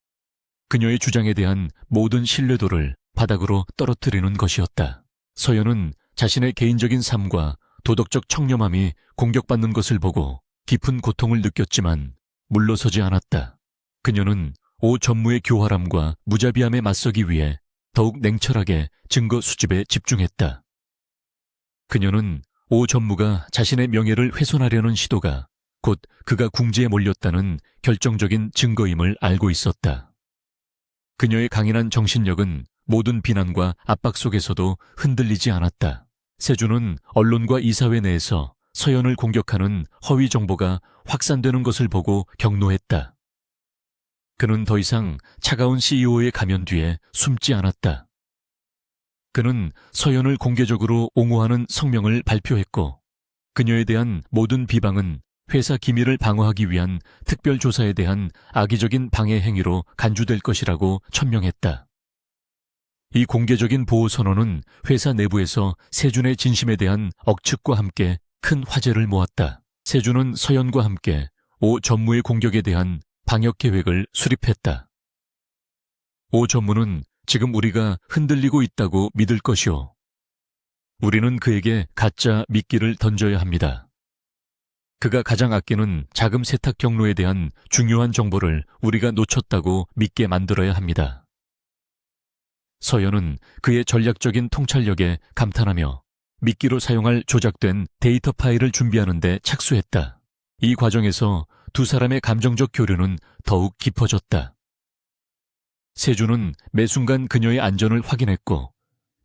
그녀의 주장에 대한 모든 신뢰도를 바닥으로 떨어뜨리는 것이었다. 서연은 자신의 개인적인 삶과 도덕적 청렴함이 공격받는 것을 보고 깊은 고통을 느꼈지만 물러서지 않았다. 그녀는 오 전무의 교활함과 무자비함에 맞서기 위해 더욱 냉철하게 증거 수집에 집중했다. 그녀는 오 전무가 자신의 명예를 훼손하려는 시도가 곧 그가 궁지에 몰렸다는 결정적인 증거임을 알고 있었다. 그녀의 강인한 정신력은 모든 비난과 압박 속에서도 흔들리지 않았다. 세주는 언론과 이사회 내에서 서연을 공격하는 허위 정보가 확산되는 것을 보고 격노했다. 그는 더 이상 차가운 CEO의 가면 뒤에 숨지 않았다. 그는 서연을 공개적으로 옹호하는 성명을 발표했고 그녀에 대한 모든 비방은 회사 기밀을 방어하기 위한 특별조사에 대한 악의적인 방해 행위로 간주될 것이라고 천명했다. 이 공개적인 보호 선언은 회사 내부에서 세준의 진심에 대한 억측과 함께 큰 화제를 모았다. 세준은 서연과 함께 오 전무의 공격에 대한 방역 계획을 수립했다. 오 전무는 지금 우리가 흔들리고 있다고 믿을 것이오. 우리는 그에게 가짜 미끼를 던져야 합니다. 그가 가장 아끼는 자금 세탁 경로에 대한 중요한 정보를 우리가 놓쳤다고 믿게 만들어야 합니다. 서연은 그의 전략적인 통찰력에 감탄하며 미끼로 사용할 조작된 데이터 파일을 준비하는 데 착수했다. 이 과정에서 두 사람의 감정적 교류는 더욱 깊어졌다. 세주는 매 순간 그녀의 안전을 확인했고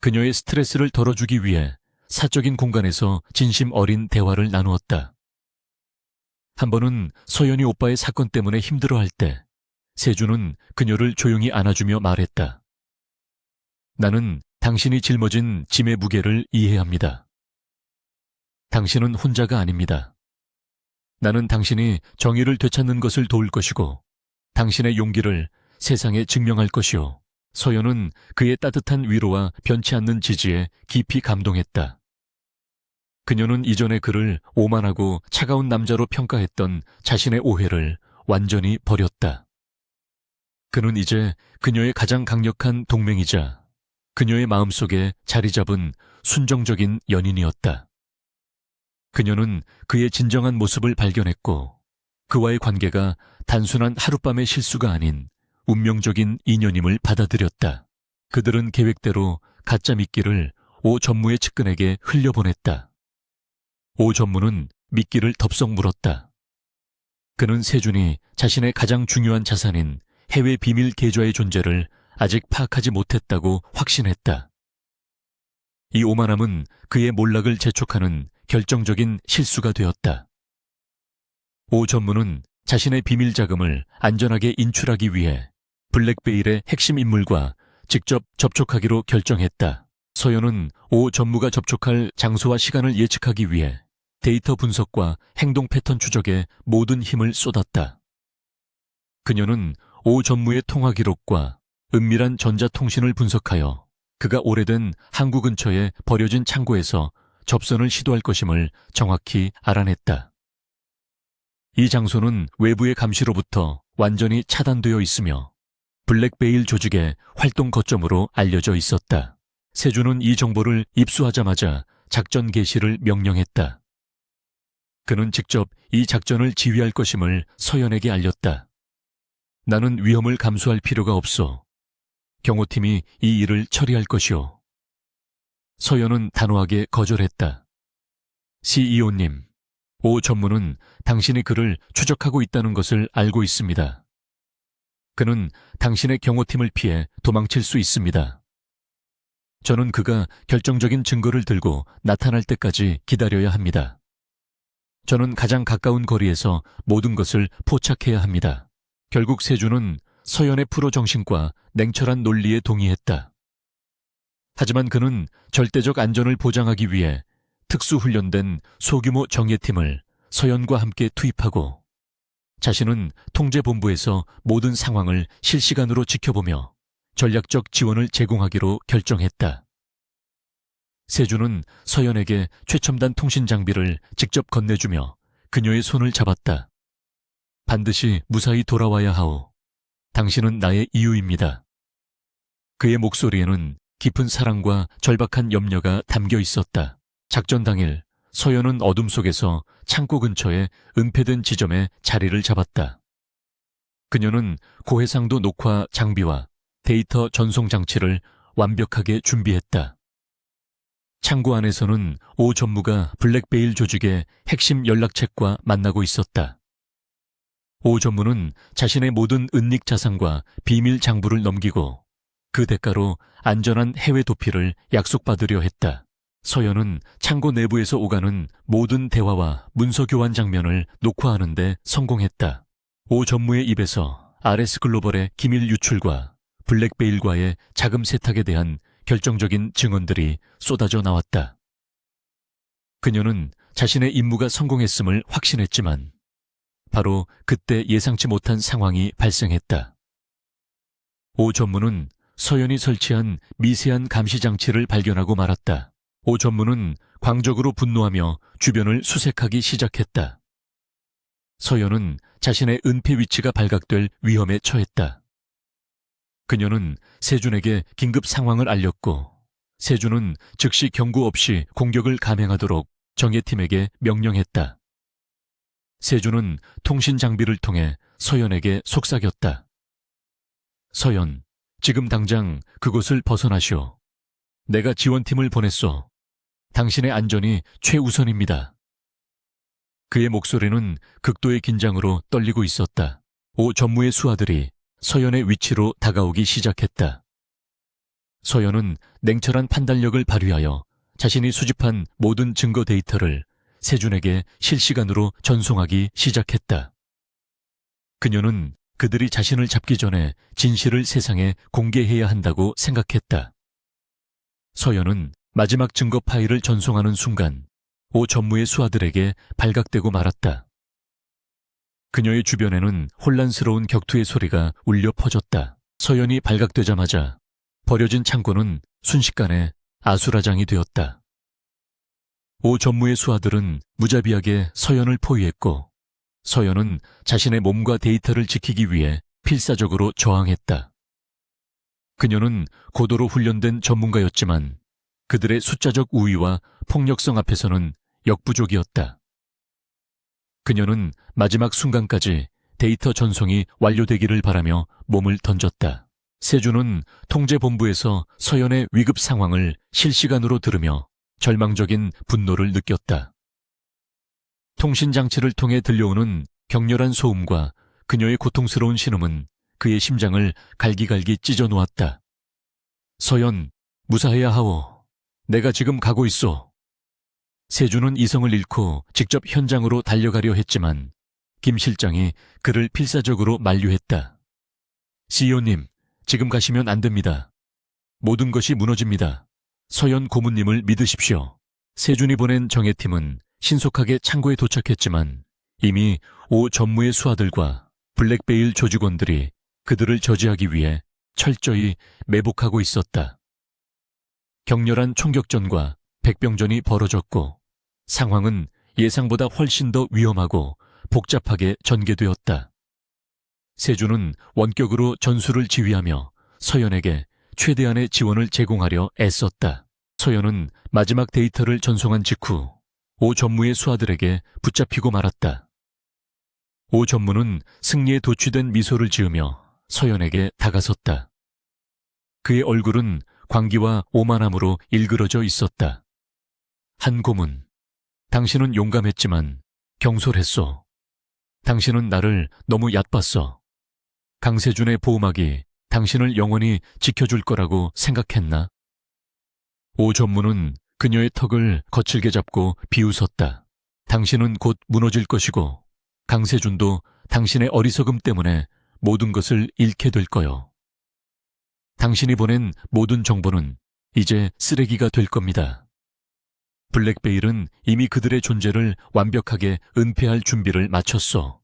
그녀의 스트레스를 덜어주기 위해 사적인 공간에서 진심 어린 대화를 나누었다. 한 번은 서연이 오빠의 사건 때문에 힘들어할 때 세주는 그녀를 조용히 안아주며 말했다. 나는 당신이 짊어진 짐의 무게를 이해합니다. 당신은 혼자가 아닙니다. 나는 당신이 정의를 되찾는 것을 도울 것이고 당신의 용기를 세상에 증명할 것이오. 서연은 그의 따뜻한 위로와 변치 않는 지지에 깊이 감동했다. 그녀는 이전에 그를 오만하고 차가운 남자로 평가했던 자신의 오해를 완전히 버렸다. 그는 이제 그녀의 가장 강력한 동맹이자 그녀의 마음속에 자리 잡은 순정적인 연인이었다. 그녀는 그의 진정한 모습을 발견했고 그와의 관계가 단순한 하룻밤의 실수가 아닌 운명적인 인연임을 받아들였다. 그들은 계획대로 가짜 미끼를 오 전무의 측근에게 흘려보냈다. 오 전무는 미끼를 덥석 물었다. 그는 세준이 자신의 가장 중요한 자산인 해외 비밀 계좌의 존재를 아직 파악하지 못했다고 확신했다. 이 오만함은 그의 몰락을 재촉하는 결정적인 실수가 되었다. 오 전무는 자신의 비밀 자금을 안전하게 인출하기 위해 블랙베일의 핵심 인물과 직접 접촉하기로 결정했다. 서연은 오 전무가 접촉할 장소와 시간을 예측하기 위해 데이터 분석과 행동 패턴 추적에 모든 힘을 쏟았다. 그녀는 오 전무의 통화 기록과 은밀한 전자통신을 분석하여 그가 오래된 항구 근처에 버려진 창고에서 접선을 시도할 것임을 정확히 알아냈다. 이 장소는 외부의 감시로부터 완전히 차단되어 있으며 블랙베일 조직의 활동 거점으로 알려져 있었다. 세준은 이 정보를 입수하자마자 작전 개시를 명령했다. 그는 직접 이 작전을 지휘할 것임을 서연에게 알렸다. 나는 위험을 감수할 필요가 없어. 경호팀이 이 일을 처리할 것이오. 서연은 단호하게 거절했다. CEO님, 오 전무는 당신이 그를 추적하고 있다는 것을 알고 있습니다. 그는 당신의 경호팀을 피해 도망칠 수 있습니다. 저는 그가 결정적인 증거를 들고 나타날 때까지 기다려야 합니다. 저는 가장 가까운 거리에서 모든 것을 포착해야 합니다. 결국 세준은 서연의 프로 정신과 냉철한 논리에 동의했다. 하지만 그는 절대적 안전을 보장하기 위해 특수훈련된 소규모 정예팀을 서연과 함께 투입하고 자신은 통제본부에서 모든 상황을 실시간으로 지켜보며 전략적 지원을 제공하기로 결정했다. 세준은 서연에게 최첨단 통신 장비를 직접 건네주며 그녀의 손을 잡았다. 반드시 무사히 돌아와야 하오. 당신은 나의 이유입니다. 그의 목소리에는 깊은 사랑과 절박한 염려가 담겨 있었다. 작전 당일 서연은 어둠 속에서 창고 근처의 은폐된 지점에 자리를 잡았다. 그녀는 고해상도 녹화 장비와 데이터 전송 장치를 완벽하게 준비했다. 창고 안에서는 오 전무가 블랙베일 조직의 핵심 연락책과 만나고 있었다. 오 전무는 자신의 모든 은닉 자산과 비밀 장부를 넘기고 그 대가로 안전한 해외 도피를 약속받으려 했다. 서연은 창고 내부에서 오가는 모든 대화와 문서 교환 장면을 녹화하는 데 성공했다. 오 전무의 입에서 RS 글로벌의 기밀 유출과 블랙베일과의 자금 세탁에 대한 결정적인 증언들이 쏟아져 나왔다. 그녀는 자신의 임무가 성공했음을 확신했지만 바로 그때 예상치 못한 상황이 발생했다. 오 전무는 서연이 설치한 미세한 감시 장치를 발견하고 말았다. 오 전무는 광적으로 분노하며 주변을 수색하기 시작했다. 서연은 자신의 은폐 위치가 발각될 위험에 처했다. 그녀는 세준에게 긴급 상황을 알렸고 세준은 즉시 경고 없이 공격을 감행하도록 정예팀에게 명령했다. 세준은 통신 장비를 통해 서연에게 속삭였다. 서연, 지금 당장 그곳을 벗어나시오. 내가 지원팀을 보냈소. 당신의 안전이 최우선입니다. 그의 목소리는 극도의 긴장으로 떨리고 있었다. 오 전무의 수하들이 서연의 위치로 다가오기 시작했다. 서연은 냉철한 판단력을 발휘하여 자신이 수집한 모든 증거 데이터를 세준에게 실시간으로 전송하기 시작했다. 그녀는 그들이 자신을 잡기 전에 진실을 세상에 공개해야 한다고 생각했다. 서연은 마지막 증거 파일을 전송하는 순간 오 전무의 수하들에게 발각되고 말았다. 그녀의 주변에는 혼란스러운 격투의 소리가 울려 퍼졌다. 서연이 발각되자마자 버려진 창고는 순식간에 아수라장이 되었다. 오 전무의 수하들은 무자비하게 서연을 포위했고 서연은 자신의 몸과 데이터를 지키기 위해 필사적으로 저항했다. 그녀는 고도로 훈련된 전문가였지만 그들의 숫자적 우위와 폭력성 앞에서는 역부족이었다. 그녀는 마지막 순간까지 데이터 전송이 완료되기를 바라며 몸을 던졌다. 세주는 통제본부에서 서연의 위급 상황을 실시간으로 들으며 절망적인 분노를 느꼈다. 통신장치를 통해 들려오는 격렬한 소음과 그녀의 고통스러운 신음은 그의 심장을 갈기갈기 찢어 놓았다. 서연, 무사해야 하오. 내가 지금 가고 있어. 세주는 이성을 잃고 직접 현장으로 달려가려 했지만 김 실장이 그를 필사적으로 만류했다. CEO님, 지금 가시면 안 됩니다. 모든 것이 무너집니다. 서연 고문님을 믿으십시오. 세준이 보낸 정예팀은 신속하게 창고에 도착했지만 이미 오 전무의 수하들과 블랙베일 조직원들이 그들을 저지하기 위해 철저히 매복하고 있었다. 격렬한 총격전과 백병전이 벌어졌고 상황은 예상보다 훨씬 더 위험하고 복잡하게 전개되었다. 세주는 원격으로 전술을 지휘하며 서연에게 최대한의 지원을 제공하려 애썼다. 서연은 마지막 데이터를 전송한 직후 오 전무의 수하들에게 붙잡히고 말았다. 오 전무는 승리에 도취된 미소를 지으며 서연에게 다가섰다. 그의 얼굴은 광기와 오만함으로 일그러져 있었다. 한 고문, 당신은 용감했지만 경솔했소. 당신은 나를 너무 얕봤어. 강세준의 보호막이 당신을 영원히 지켜줄 거라고 생각했나? 오 전무는 그녀의 턱을 거칠게 잡고 비웃었다. 당신은 곧 무너질 것이고 강세준도 당신의 어리석음 때문에 모든 것을 잃게 될 거요. 당신이 보낸 모든 정보는 이제 쓰레기가 될 겁니다. 블랙베일은 이미 그들의 존재를 완벽하게 은폐할 준비를 마쳤어.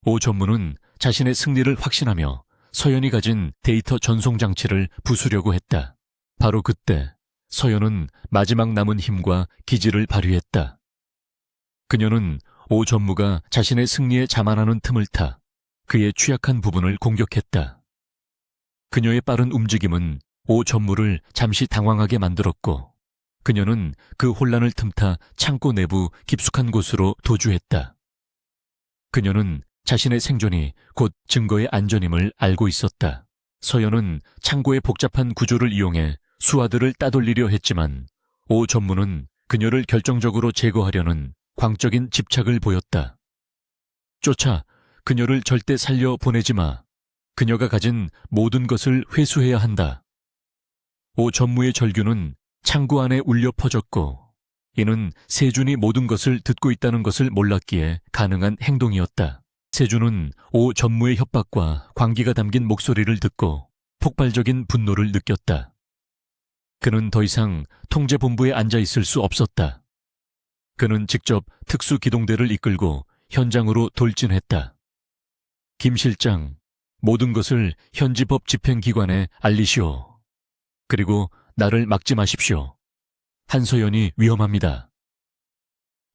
오 전무는 자신의 승리를 확신하며 서연이 가진 데이터 전송 장치를 부수려고 했다. 바로 그때 서연은 마지막 남은 힘과 기지를 발휘했다. 그녀는 오 전무가 자신의 승리에 자만하는 틈을 타 그의 취약한 부분을 공격했다. 그녀의 빠른 움직임은 오 전무를 잠시 당황하게 만들었고 그녀는 그 혼란을 틈타 창고 내부 깊숙한 곳으로 도주했다. 그녀는 자신의 생존이 곧 증거의 안전임을 알고 있었다. 서연은 창고의 복잡한 구조를 이용해 수하들을 따돌리려 했지만 오 전무는 그녀를 결정적으로 제거하려는 광적인 집착을 보였다. 쫓아 그녀를 절대 살려 보내지 마. 그녀가 가진 모든 것을 회수해야 한다. 오 전무의 절규는 창고 안에 울려 퍼졌고 이는 세준이 모든 것을 듣고 있다는 것을 몰랐기에 가능한 행동이었다. 세준은 오 전무의 협박과 광기가 담긴 목소리를 듣고 폭발적인 분노를 느꼈다. 그는 더 이상 통제본부에 앉아 있을 수 없었다. 그는 직접 특수기동대를 이끌고 현장으로 돌진했다. 김 실장, 모든 것을 현지법 집행기관에 알리시오. 그리고 나를 막지 마십시오. 한서연이 위험합니다.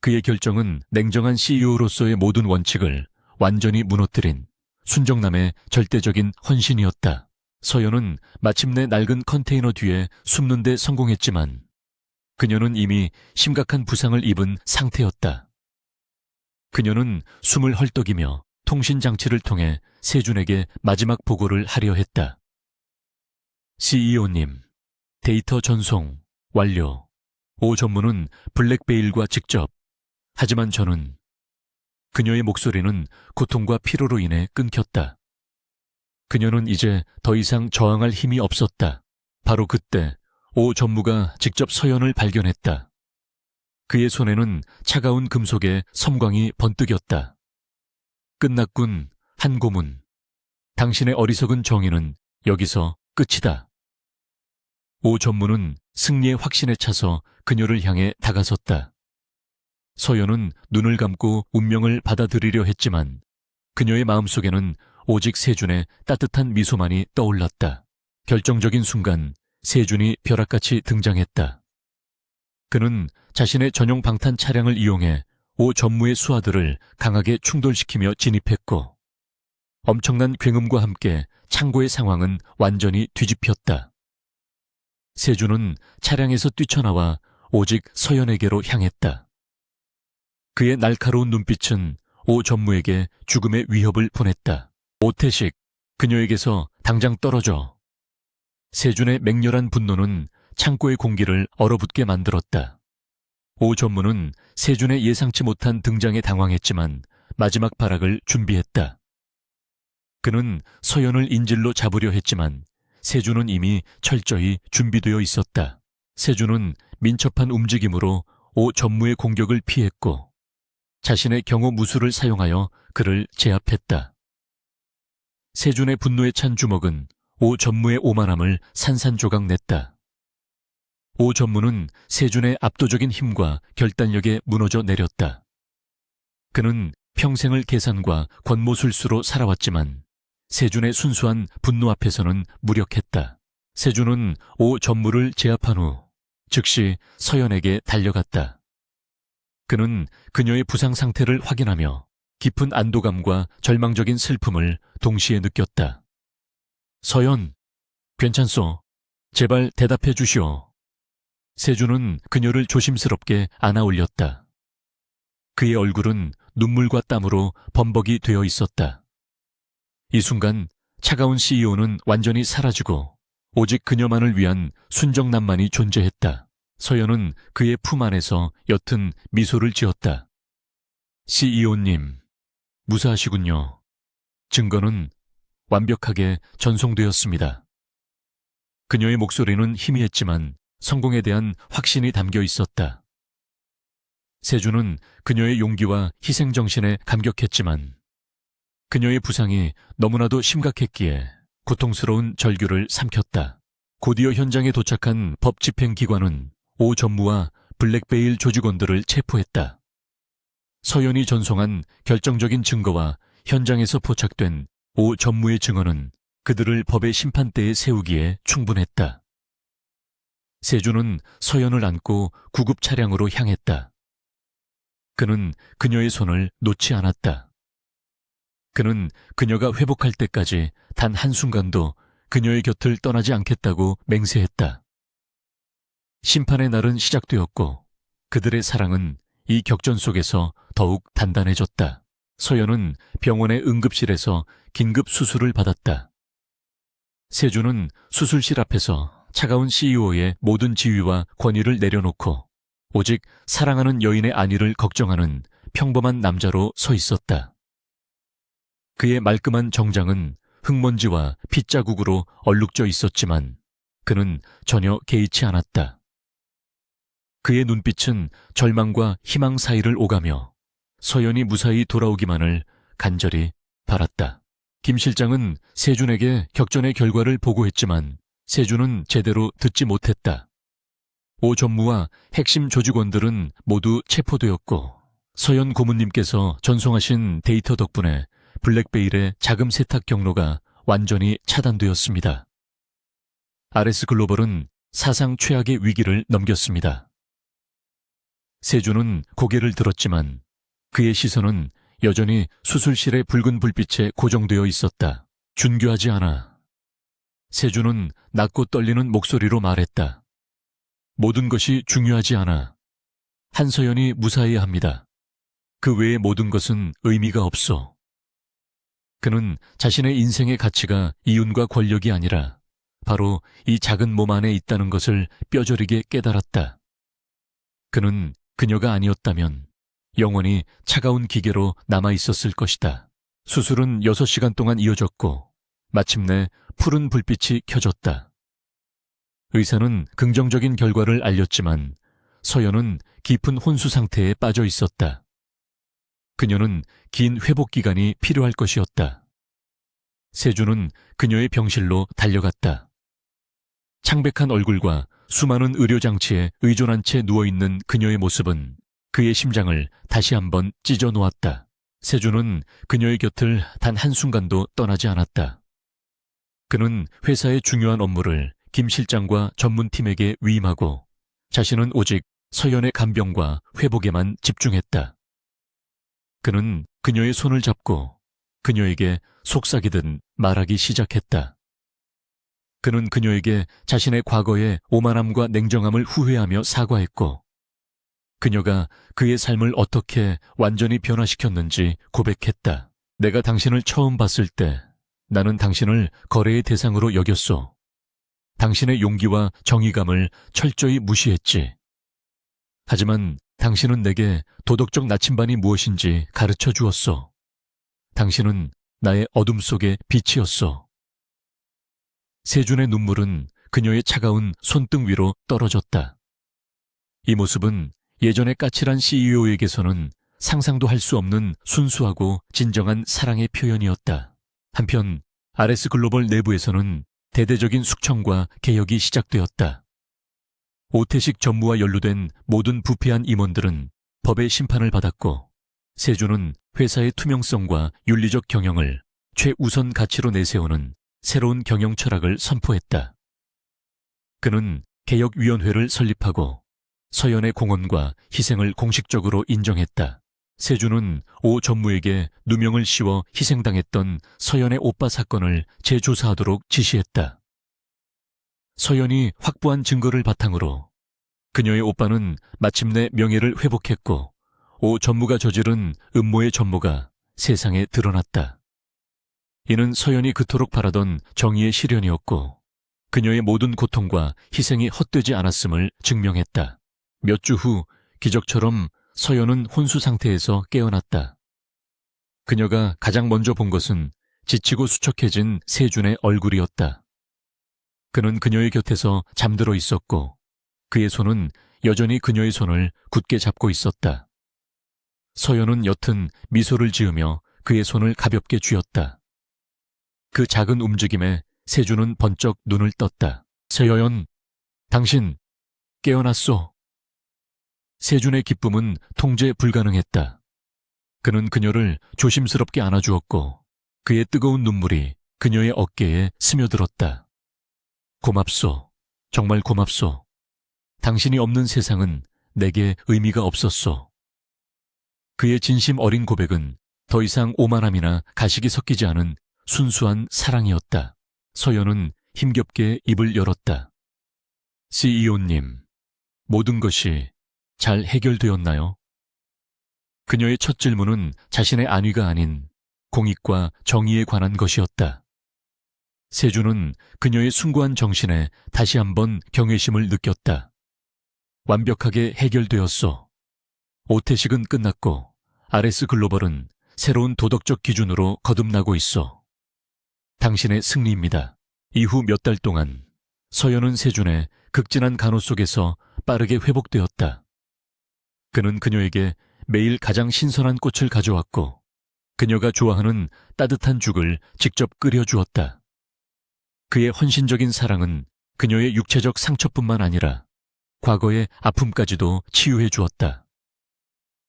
그의 결정은 냉정한 CEO로서의 모든 원칙을 완전히 무너뜨린 순정남의 절대적인 헌신이었다. 서연은 마침내 낡은 컨테이너 뒤에 숨는 데 성공했지만 그녀는 이미 심각한 부상을 입은 상태였다. 그녀는 숨을 헐떡이며 통신장치를 통해 세준에게 마지막 보고를 하려 했다. CEO님, 데이터 전송 완료. 오 전무는 블랙베일과 직접. 하지만 저는 그녀의 목소리는 고통과 피로로 인해 끊겼다. 그녀는 이제 더 이상 저항할 힘이 없었다. 바로 그때 오 전무가 직접 서연을 발견했다. 그의 손에는 차가운 금속의 섬광이 번뜩였다. 끝났군, 한고문. 당신의 어리석은 정의는 여기서 끝이다. 오 전무는 승리의 확신에 차서 그녀를 향해 다가섰다. 서연은 눈을 감고 운명을 받아들이려 했지만 그녀의 마음속에는 오직 세준의 따뜻한 미소만이 떠올랐다. 결정적인 순간 세준이 벼락같이 등장했다. 그는 자신의 전용 방탄 차량을 이용해 오 전무의 수하들을 강하게 충돌시키며 진입했고 엄청난 굉음과 함께 창고의 상황은 완전히 뒤집혔다. 세준은 차량에서 뛰쳐나와 오직 서연에게로 향했다. 그의 날카로운 눈빛은 오 전무에게 죽음의 위협을 보냈다. 오태식, 그녀에게서 당장 떨어져. 세준의 맹렬한 분노는 창고의 공기를 얼어붙게 만들었다. 오 전무는 세준의 예상치 못한 등장에 당황했지만 마지막 발악을 준비했다. 그는 서연을 인질로 잡으려 했지만 세준은 이미 철저히 준비되어 있었다. 세준은 민첩한 움직임으로 오 전무의 공격을 피했고 자신의 경호 무술을 사용하여 그를 제압했다. 세준의 분노에 찬 주먹은 오 전무의 오만함을 산산조각 냈다. 오 전무는 세준의 압도적인 힘과 결단력에 무너져 내렸다. 그는 평생을 계산과 권모술수로 살아왔지만 세준의 순수한 분노 앞에서는 무력했다. 세준은 오 전무를 제압한 후 즉시 서연에게 달려갔다. 그는 그녀의 부상 상태를 확인하며 깊은 안도감과 절망적인 슬픔을 동시에 느꼈다. 서연, 괜찮소. 제발 대답해 주시오. 세준은 그녀를 조심스럽게 안아 올렸다. 그의 얼굴은 눈물과 땀으로 범벅이 되어 있었다. 이 순간 차가운 CEO는 완전히 사라지고 오직 그녀만을 위한 순정남만이 존재했다. 서연은 그의 품 안에서 옅은 미소를 지었다. CEO님, 무사하시군요. 증거는 완벽하게 전송되었습니다. 그녀의 목소리는 희미했지만 성공에 대한 확신이 담겨 있었다. 세준은 그녀의 용기와 희생정신에 감격했지만 그녀의 부상이 너무나도 심각했기에 고통스러운 절규를 삼켰다. 곧이어 현장에 도착한 법집행기관은 오 전무와 블랙베일 조직원들을 체포했다. 서연이 전송한 결정적인 증거와 현장에서 포착된 오 전무의 증언은 그들을 법의 심판대에 세우기에 충분했다. 세준은 서연을 안고 구급 차량으로 향했다. 그는 그녀의 손을 놓지 않았다. 그는 그녀가 회복할 때까지 단 한순간도 그녀의 곁을 떠나지 않겠다고 맹세했다. 심판의 날은 시작되었고 그들의 사랑은 이 격전 속에서 더욱 단단해졌다. 서연은 병원의 응급실에서 긴급 수술을 받았다. 세준은 수술실 앞에서 차가운 CEO의 모든 지위와 권위를 내려놓고 오직 사랑하는 여인의 안위를 걱정하는 평범한 남자로 서 있었다. 그의 말끔한 정장은 흙먼지와 핏자국으로 얼룩져 있었지만 그는 전혀 개의치 않았다. 그의 눈빛은 절망과 희망 사이를 오가며 서연이 무사히 돌아오기만을 간절히 바랐다. 김 실장은 세준에게 격전의 결과를 보고했지만 세준은 제대로 듣지 못했다. 오 전무와 핵심 조직원들은 모두 체포되었고 서연 고문님께서 전송하신 데이터 덕분에 블랙베일의 자금 세탁 경로가 완전히 차단되었습니다. RS 글로벌은 사상 최악의 위기를 넘겼습니다. 세준은 고개를 들었지만 그의 시선은 여전히 수술실의 붉은 불빛에 고정되어 있었다. 준교하지 않아. 세준은 낮고 떨리는 목소리로 말했다. 모든 것이 중요하지 않아. 한서연이 무사해야 합니다. 그 외의 모든 것은 의미가 없어. 그는 자신의 인생의 가치가 이윤과 권력이 아니라 바로 이 작은 몸 안에 있다는 것을 뼈저리게 깨달았다. 그는 그녀가 아니었다면 영원히 차가운 기계로 남아있었을 것이다. 수술은 6시간 동안 이어졌고 마침내 푸른 불빛이 켜졌다. 의사는 긍정적인 결과를 알렸지만 서연은 깊은 혼수 상태에 빠져 있었다. 그녀는 긴 회복 기간이 필요할 것이었다. 세준은 그녀의 병실로 달려갔다. 창백한 얼굴과 수많은 의료장치에 의존한 채 누워있는 그녀의 모습은 그의 심장을 다시 한번 찢어 놓았다. 세주는 그녀의 곁을 단 한순간도 떠나지 않았다. 그는 회사의 중요한 업무를 김 실장과 전문팀에게 위임하고 자신은 오직 서연의 간병과 회복에만 집중했다. 그는 그녀의 손을 잡고 그녀에게 속삭이듯 말하기 시작했다. 그는 그녀에게 자신의 과거의 오만함과 냉정함을 후회하며 사과했고 그녀가 그의 삶을 어떻게 완전히 변화시켰는지 고백했다. 내가 당신을 처음 봤을 때 나는 당신을 거래의 대상으로 여겼소. 당신의 용기와 정의감을 철저히 무시했지. 하지만 당신은 내게 도덕적 나침반이 무엇인지 가르쳐 주었소. 당신은 나의 어둠 속의 빛이었소. 세준의 눈물은 그녀의 차가운 손등 위로 떨어졌다. 이 모습은 예전의 까칠한 CEO에게서는 상상도 할 수 없는 순수하고 진정한 사랑의 표현이었다. 한편 RS 글로벌 내부에서는 대대적인 숙청과 개혁이 시작되었다. 오태식 전무와 연루된 모든 부패한 임원들은 법의 심판을 받았고 세준은 회사의 투명성과 윤리적 경영을 최우선 가치로 내세우는 새로운 경영 철학을 선포했다. 그는 개혁위원회를 설립하고 서연의 공헌과 희생을 공식적으로 인정했다. 세준은 오 전무에게 누명을 씌워 희생당했던 서연의 오빠 사건을 재조사하도록 지시했다. 서연이 확보한 증거를 바탕으로 그녀의 오빠는 마침내 명예를 회복했고 오 전무가 저지른 음모의 전모가 세상에 드러났다. 이는 서연이 그토록 바라던 정의의 실현이었고 그녀의 모든 고통과 희생이 헛되지 않았음을 증명했다. 몇 주 후 기적처럼 서연은 혼수 상태에서 깨어났다. 그녀가 가장 먼저 본 것은 지치고 수척해진 세준의 얼굴이었다. 그는 그녀의 곁에서 잠들어 있었고 그의 손은 여전히 그녀의 손을 굳게 잡고 있었다. 서연은 옅은 미소를 지으며 그의 손을 가볍게 쥐었다. 그 작은 움직임에 세준은 번쩍 눈을 떴다. 서연, 당신 깨어났소. 세준의 기쁨은 통제 불가능했다. 그는 그녀를 조심스럽게 안아주었고 그의 뜨거운 눈물이 그녀의 어깨에 스며들었다. 고맙소. 정말 고맙소. 당신이 없는 세상은 내게 의미가 없었소. 그의 진심 어린 고백은 더 이상 오만함이나 가식이 섞이지 않은 순수한 사랑이었다. 서연은 힘겹게 입을 열었다. CEO님, 모든 것이 잘 해결되었나요? 그녀의 첫 질문은 자신의 안위가 아닌 공익과 정의에 관한 것이었다. 세준은 그녀의 숭고한 정신에 다시 한번 경외심을 느꼈다. 완벽하게 해결되었소. 오태식은 끝났고 RS 글로벌은 새로운 도덕적 기준으로 거듭나고 있어. 당신의 승리입니다. 이후 몇 달 동안 서연은 세준의 극진한 간호 속에서 빠르게 회복되었다. 그는 그녀에게 매일 가장 신선한 꽃을 가져왔고 그녀가 좋아하는 따뜻한 죽을 직접 끓여주었다. 그의 헌신적인 사랑은 그녀의 육체적 상처뿐만 아니라 과거의 아픔까지도 치유해 주었다.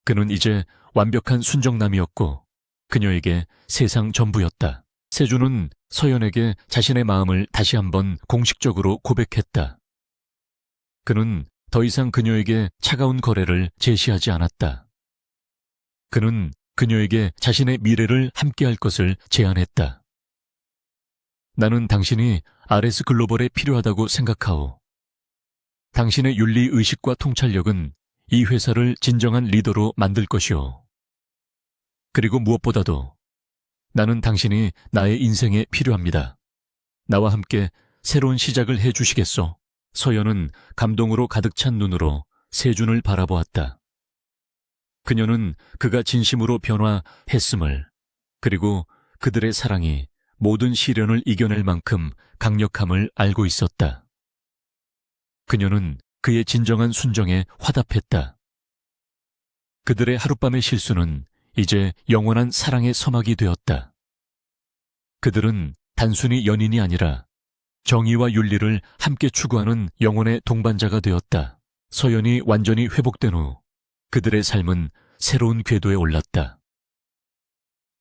그는 이제 완벽한 순정남이었고 그녀에게 세상 전부였다. 세준은 서연에게 자신의 마음을 다시 한번 공식적으로 고백했다. 그는 더 이상 그녀에게 차가운 거래를 제시하지 않았다. 그는 그녀에게 자신의 미래를 함께할 것을 제안했다. 나는 당신이 RS 글로벌에 필요하다고 생각하오. 당신의 윤리 의식과 통찰력은 이 회사를 진정한 리더로 만들 것이오. 그리고 무엇보다도 나는 당신이 나의 인생에 필요합니다. 나와 함께 새로운 시작을 해 주시겠소? 서연은 감동으로 가득 찬 눈으로 세준을 바라보았다. 그녀는 그가 진심으로 변화했음을, 그리고 그들의 사랑이 모든 시련을 이겨낼 만큼 강력함을 알고 있었다. 그녀는 그의 진정한 순정에 화답했다. 그들의 하룻밤의 실수는 이제 영원한 사랑의 서막이 되었다. 그들은 단순히 연인이 아니라 정의와 윤리를 함께 추구하는 영혼의 동반자가 되었다. 서연이 완전히 회복된 후 그들의 삶은 새로운 궤도에 올랐다.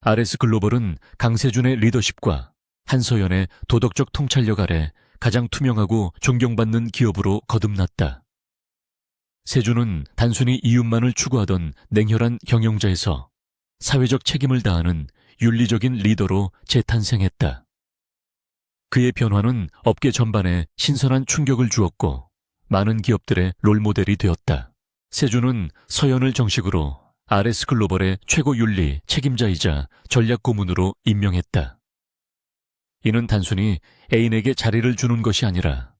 RS 글로벌은 강세준의 리더십과 한서연의 도덕적 통찰력 아래 가장 투명하고 존경받는 기업으로 거듭났다. 세준은 단순히 이윤만을 추구하던 냉혈한 경영자에서 사회적 책임을 다하는 윤리적인 리더로 재탄생했다. 그의 변화는 업계 전반에 신선한 충격을 주었고 많은 기업들의 롤모델이 되었다. 세준은 서연을 정식으로 RS 글로벌의 최고 윤리 책임자이자 전략 고문으로 임명했다. 이는 단순히 애인에게 자리를 주는 것이 아니라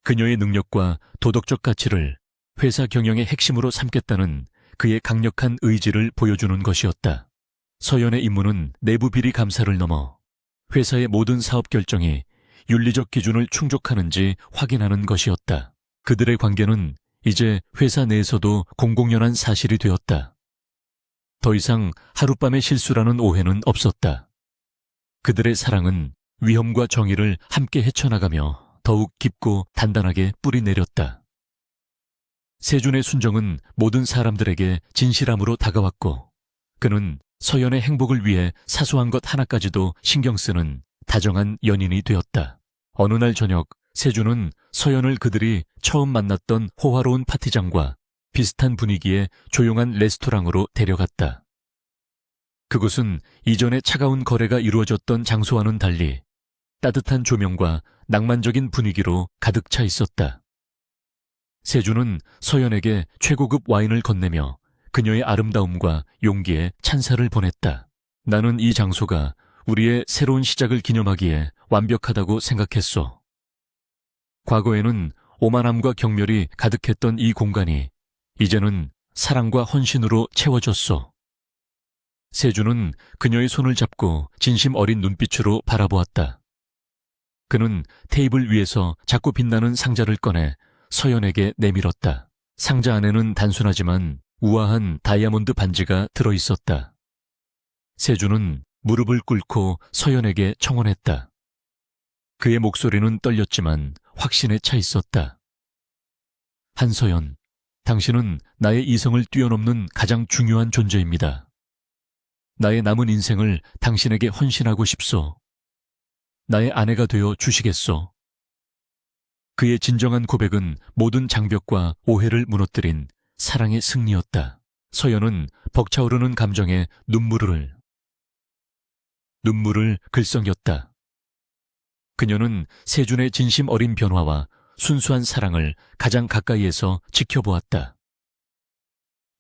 그녀의 능력과 도덕적 가치를 회사 경영의 핵심으로 삼겠다는 그의 강력한 의지를 보여주는 것이었다. 서연의 임무는 내부 비리 감사를 넘어 회사의 모든 사업 결정이 윤리적 기준을 충족하는지 확인하는 것이었다. 그들의 관계는 이제 회사 내에서도 공공연한 사실이 되었다. 더 이상 하룻밤의 실수라는 오해는 없었다. 그들의 사랑은 위험과 정의를 함께 헤쳐나가며 더욱 깊고 단단하게 뿌리내렸다. 세준의 순정은 모든 사람들에게 진실함으로 다가왔고 그는 서연의 행복을 위해 사소한 것 하나까지도 신경 쓰는 다정한 연인이 되었다. 어느 날 저녁 세준은 서연을 그들이 처음 만났던 호화로운 파티장과 비슷한 분위기의 조용한 레스토랑으로 데려갔다. 그곳은 이전에 차가운 거래가 이루어졌던 장소와는 달리 따뜻한 조명과 낭만적인 분위기로 가득 차 있었다. 세준은 서연에게 최고급 와인을 건네며 그녀의 아름다움과 용기에 찬사를 보냈다. 나는 이 장소가 우리의 새로운 시작을 기념하기에 완벽하다고 생각했소. 과거에는 오만함과 경멸이 가득했던 이 공간이 이제는 사랑과 헌신으로 채워졌소. 세준은 그녀의 손을 잡고 진심 어린 눈빛으로 바라보았다. 그는 테이블 위에서 작고 빛나는 상자를 꺼내 서연에게 내밀었다. 상자 안에는 단순하지만 우아한 다이아몬드 반지가 들어있었다. 세준은 무릎을 꿇고 서연에게 청혼했다. 그의 목소리는 떨렸지만 확신에 차 있었다. 한서연, 당신은 나의 이성을 뛰어넘는 가장 중요한 존재입니다. 나의 남은 인생을 당신에게 헌신하고 싶소. 나의 아내가 되어 주시겠소. 그의 진정한 고백은 모든 장벽과 오해를 무너뜨린 사랑의 승리였다. 서연은 벅차오르는 감정에 눈물을 글썽였다. 그녀는 세준의 진심 어린 변화와 순수한 사랑을 가장 가까이에서 지켜보았다.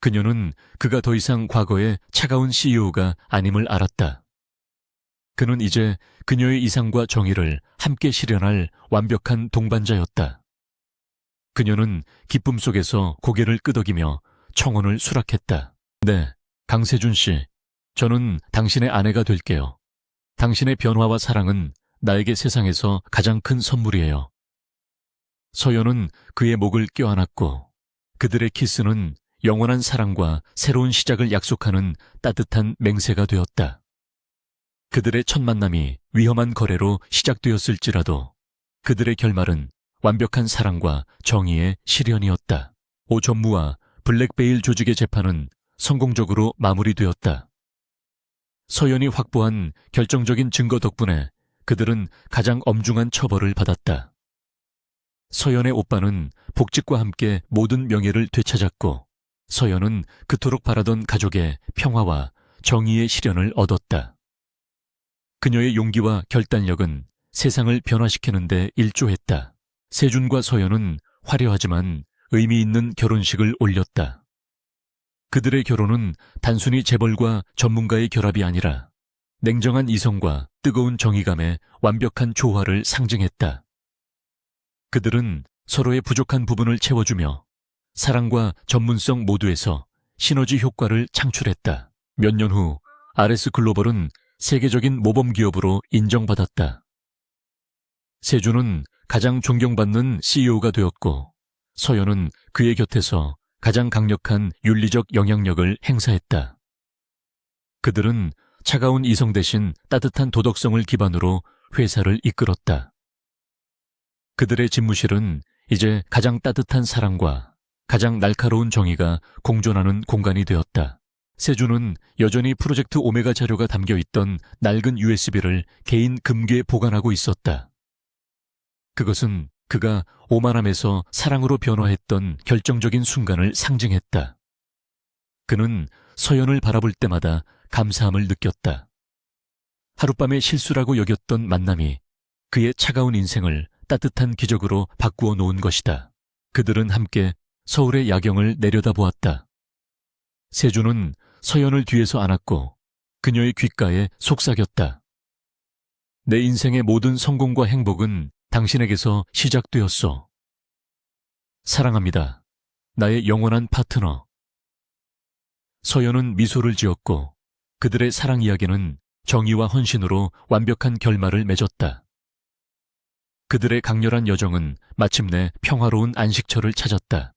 그녀는 그가 더 이상 과거의 차가운 CEO가 아님을 알았다. 그는 이제 그녀의 이상과 정의를 함께 실현할 완벽한 동반자였다. 그녀는 기쁨 속에서 고개를 끄덕이며 청혼을 수락했다. 네, 강세준 씨, 저는 당신의 아내가 될게요. 당신의 변화와 사랑은 나에게 세상에서 가장 큰 선물이에요. 서연은 그의 목을 껴안았고 그들의 키스는 영원한 사랑과 새로운 시작을 약속하는 따뜻한 맹세가 되었다. 그들의 첫 만남이 위험한 거래로 시작되었을지라도 그들의 결말은 완벽한 사랑과 정의의 실현이었다. 오 전무와 블랙베일 조직의 재판은 성공적으로 마무리되었다. 서연이 확보한 결정적인 증거 덕분에 그들은 가장 엄중한 처벌을 받았다. 서연의 오빠는 복직과 함께 모든 명예를 되찾았고 서연은 그토록 바라던 가족의 평화와 정의의 실현을 얻었다. 그녀의 용기와 결단력은 세상을 변화시키는 데 일조했다. 세준과 서연은 화려하지만 의미 있는 결혼식을 올렸다. 그들의 결혼은 단순히 재벌과 전문가의 결합이 아니라 냉정한 이성과 뜨거운 정의감의 완벽한 조화를 상징했다. 그들은 서로의 부족한 부분을 채워주며 사랑과 전문성 모두에서 시너지 효과를 창출했다. 몇 년 후 RS 글로벌은 세계적인 모범 기업으로 인정받았다. 세준은 가장 존경받는 CEO가 되었고 서연은 그의 곁에서 가장 강력한 윤리적 영향력을 행사했다. 그들은 차가운 이성 대신 따뜻한 도덕성을 기반으로 회사를 이끌었다. 그들의 집무실은 이제 가장 따뜻한 사랑과 가장 날카로운 정의가 공존하는 공간이 되었다. 세주는 여전히 프로젝트 오메가 자료가 담겨 있던 낡은 USB를 개인 금괴에 보관하고 있었다. 그것은 그가 오만함에서 사랑으로 변화했던 결정적인 순간을 상징했다. 그는 서연을 바라볼 때마다 감사함을 느꼈다. 하룻밤의 실수라고 여겼던 만남이 그의 차가운 인생을 따뜻한 기적으로 바꾸어 놓은 것이다. 그들은 함께 서울의 야경을 내려다보았다. 세주는 서연을 뒤에서 안았고 그녀의 귓가에 속삭였다. 내 인생의 모든 성공과 행복은 당신에게서 시작되었소. 사랑합니다. 나의 영원한 파트너. 서연은 미소를 지었고 그들의 사랑 이야기는 정의와 헌신으로 완벽한 결말을 맺었다. 그들의 강렬한 여정은 마침내 평화로운 안식처를 찾았다.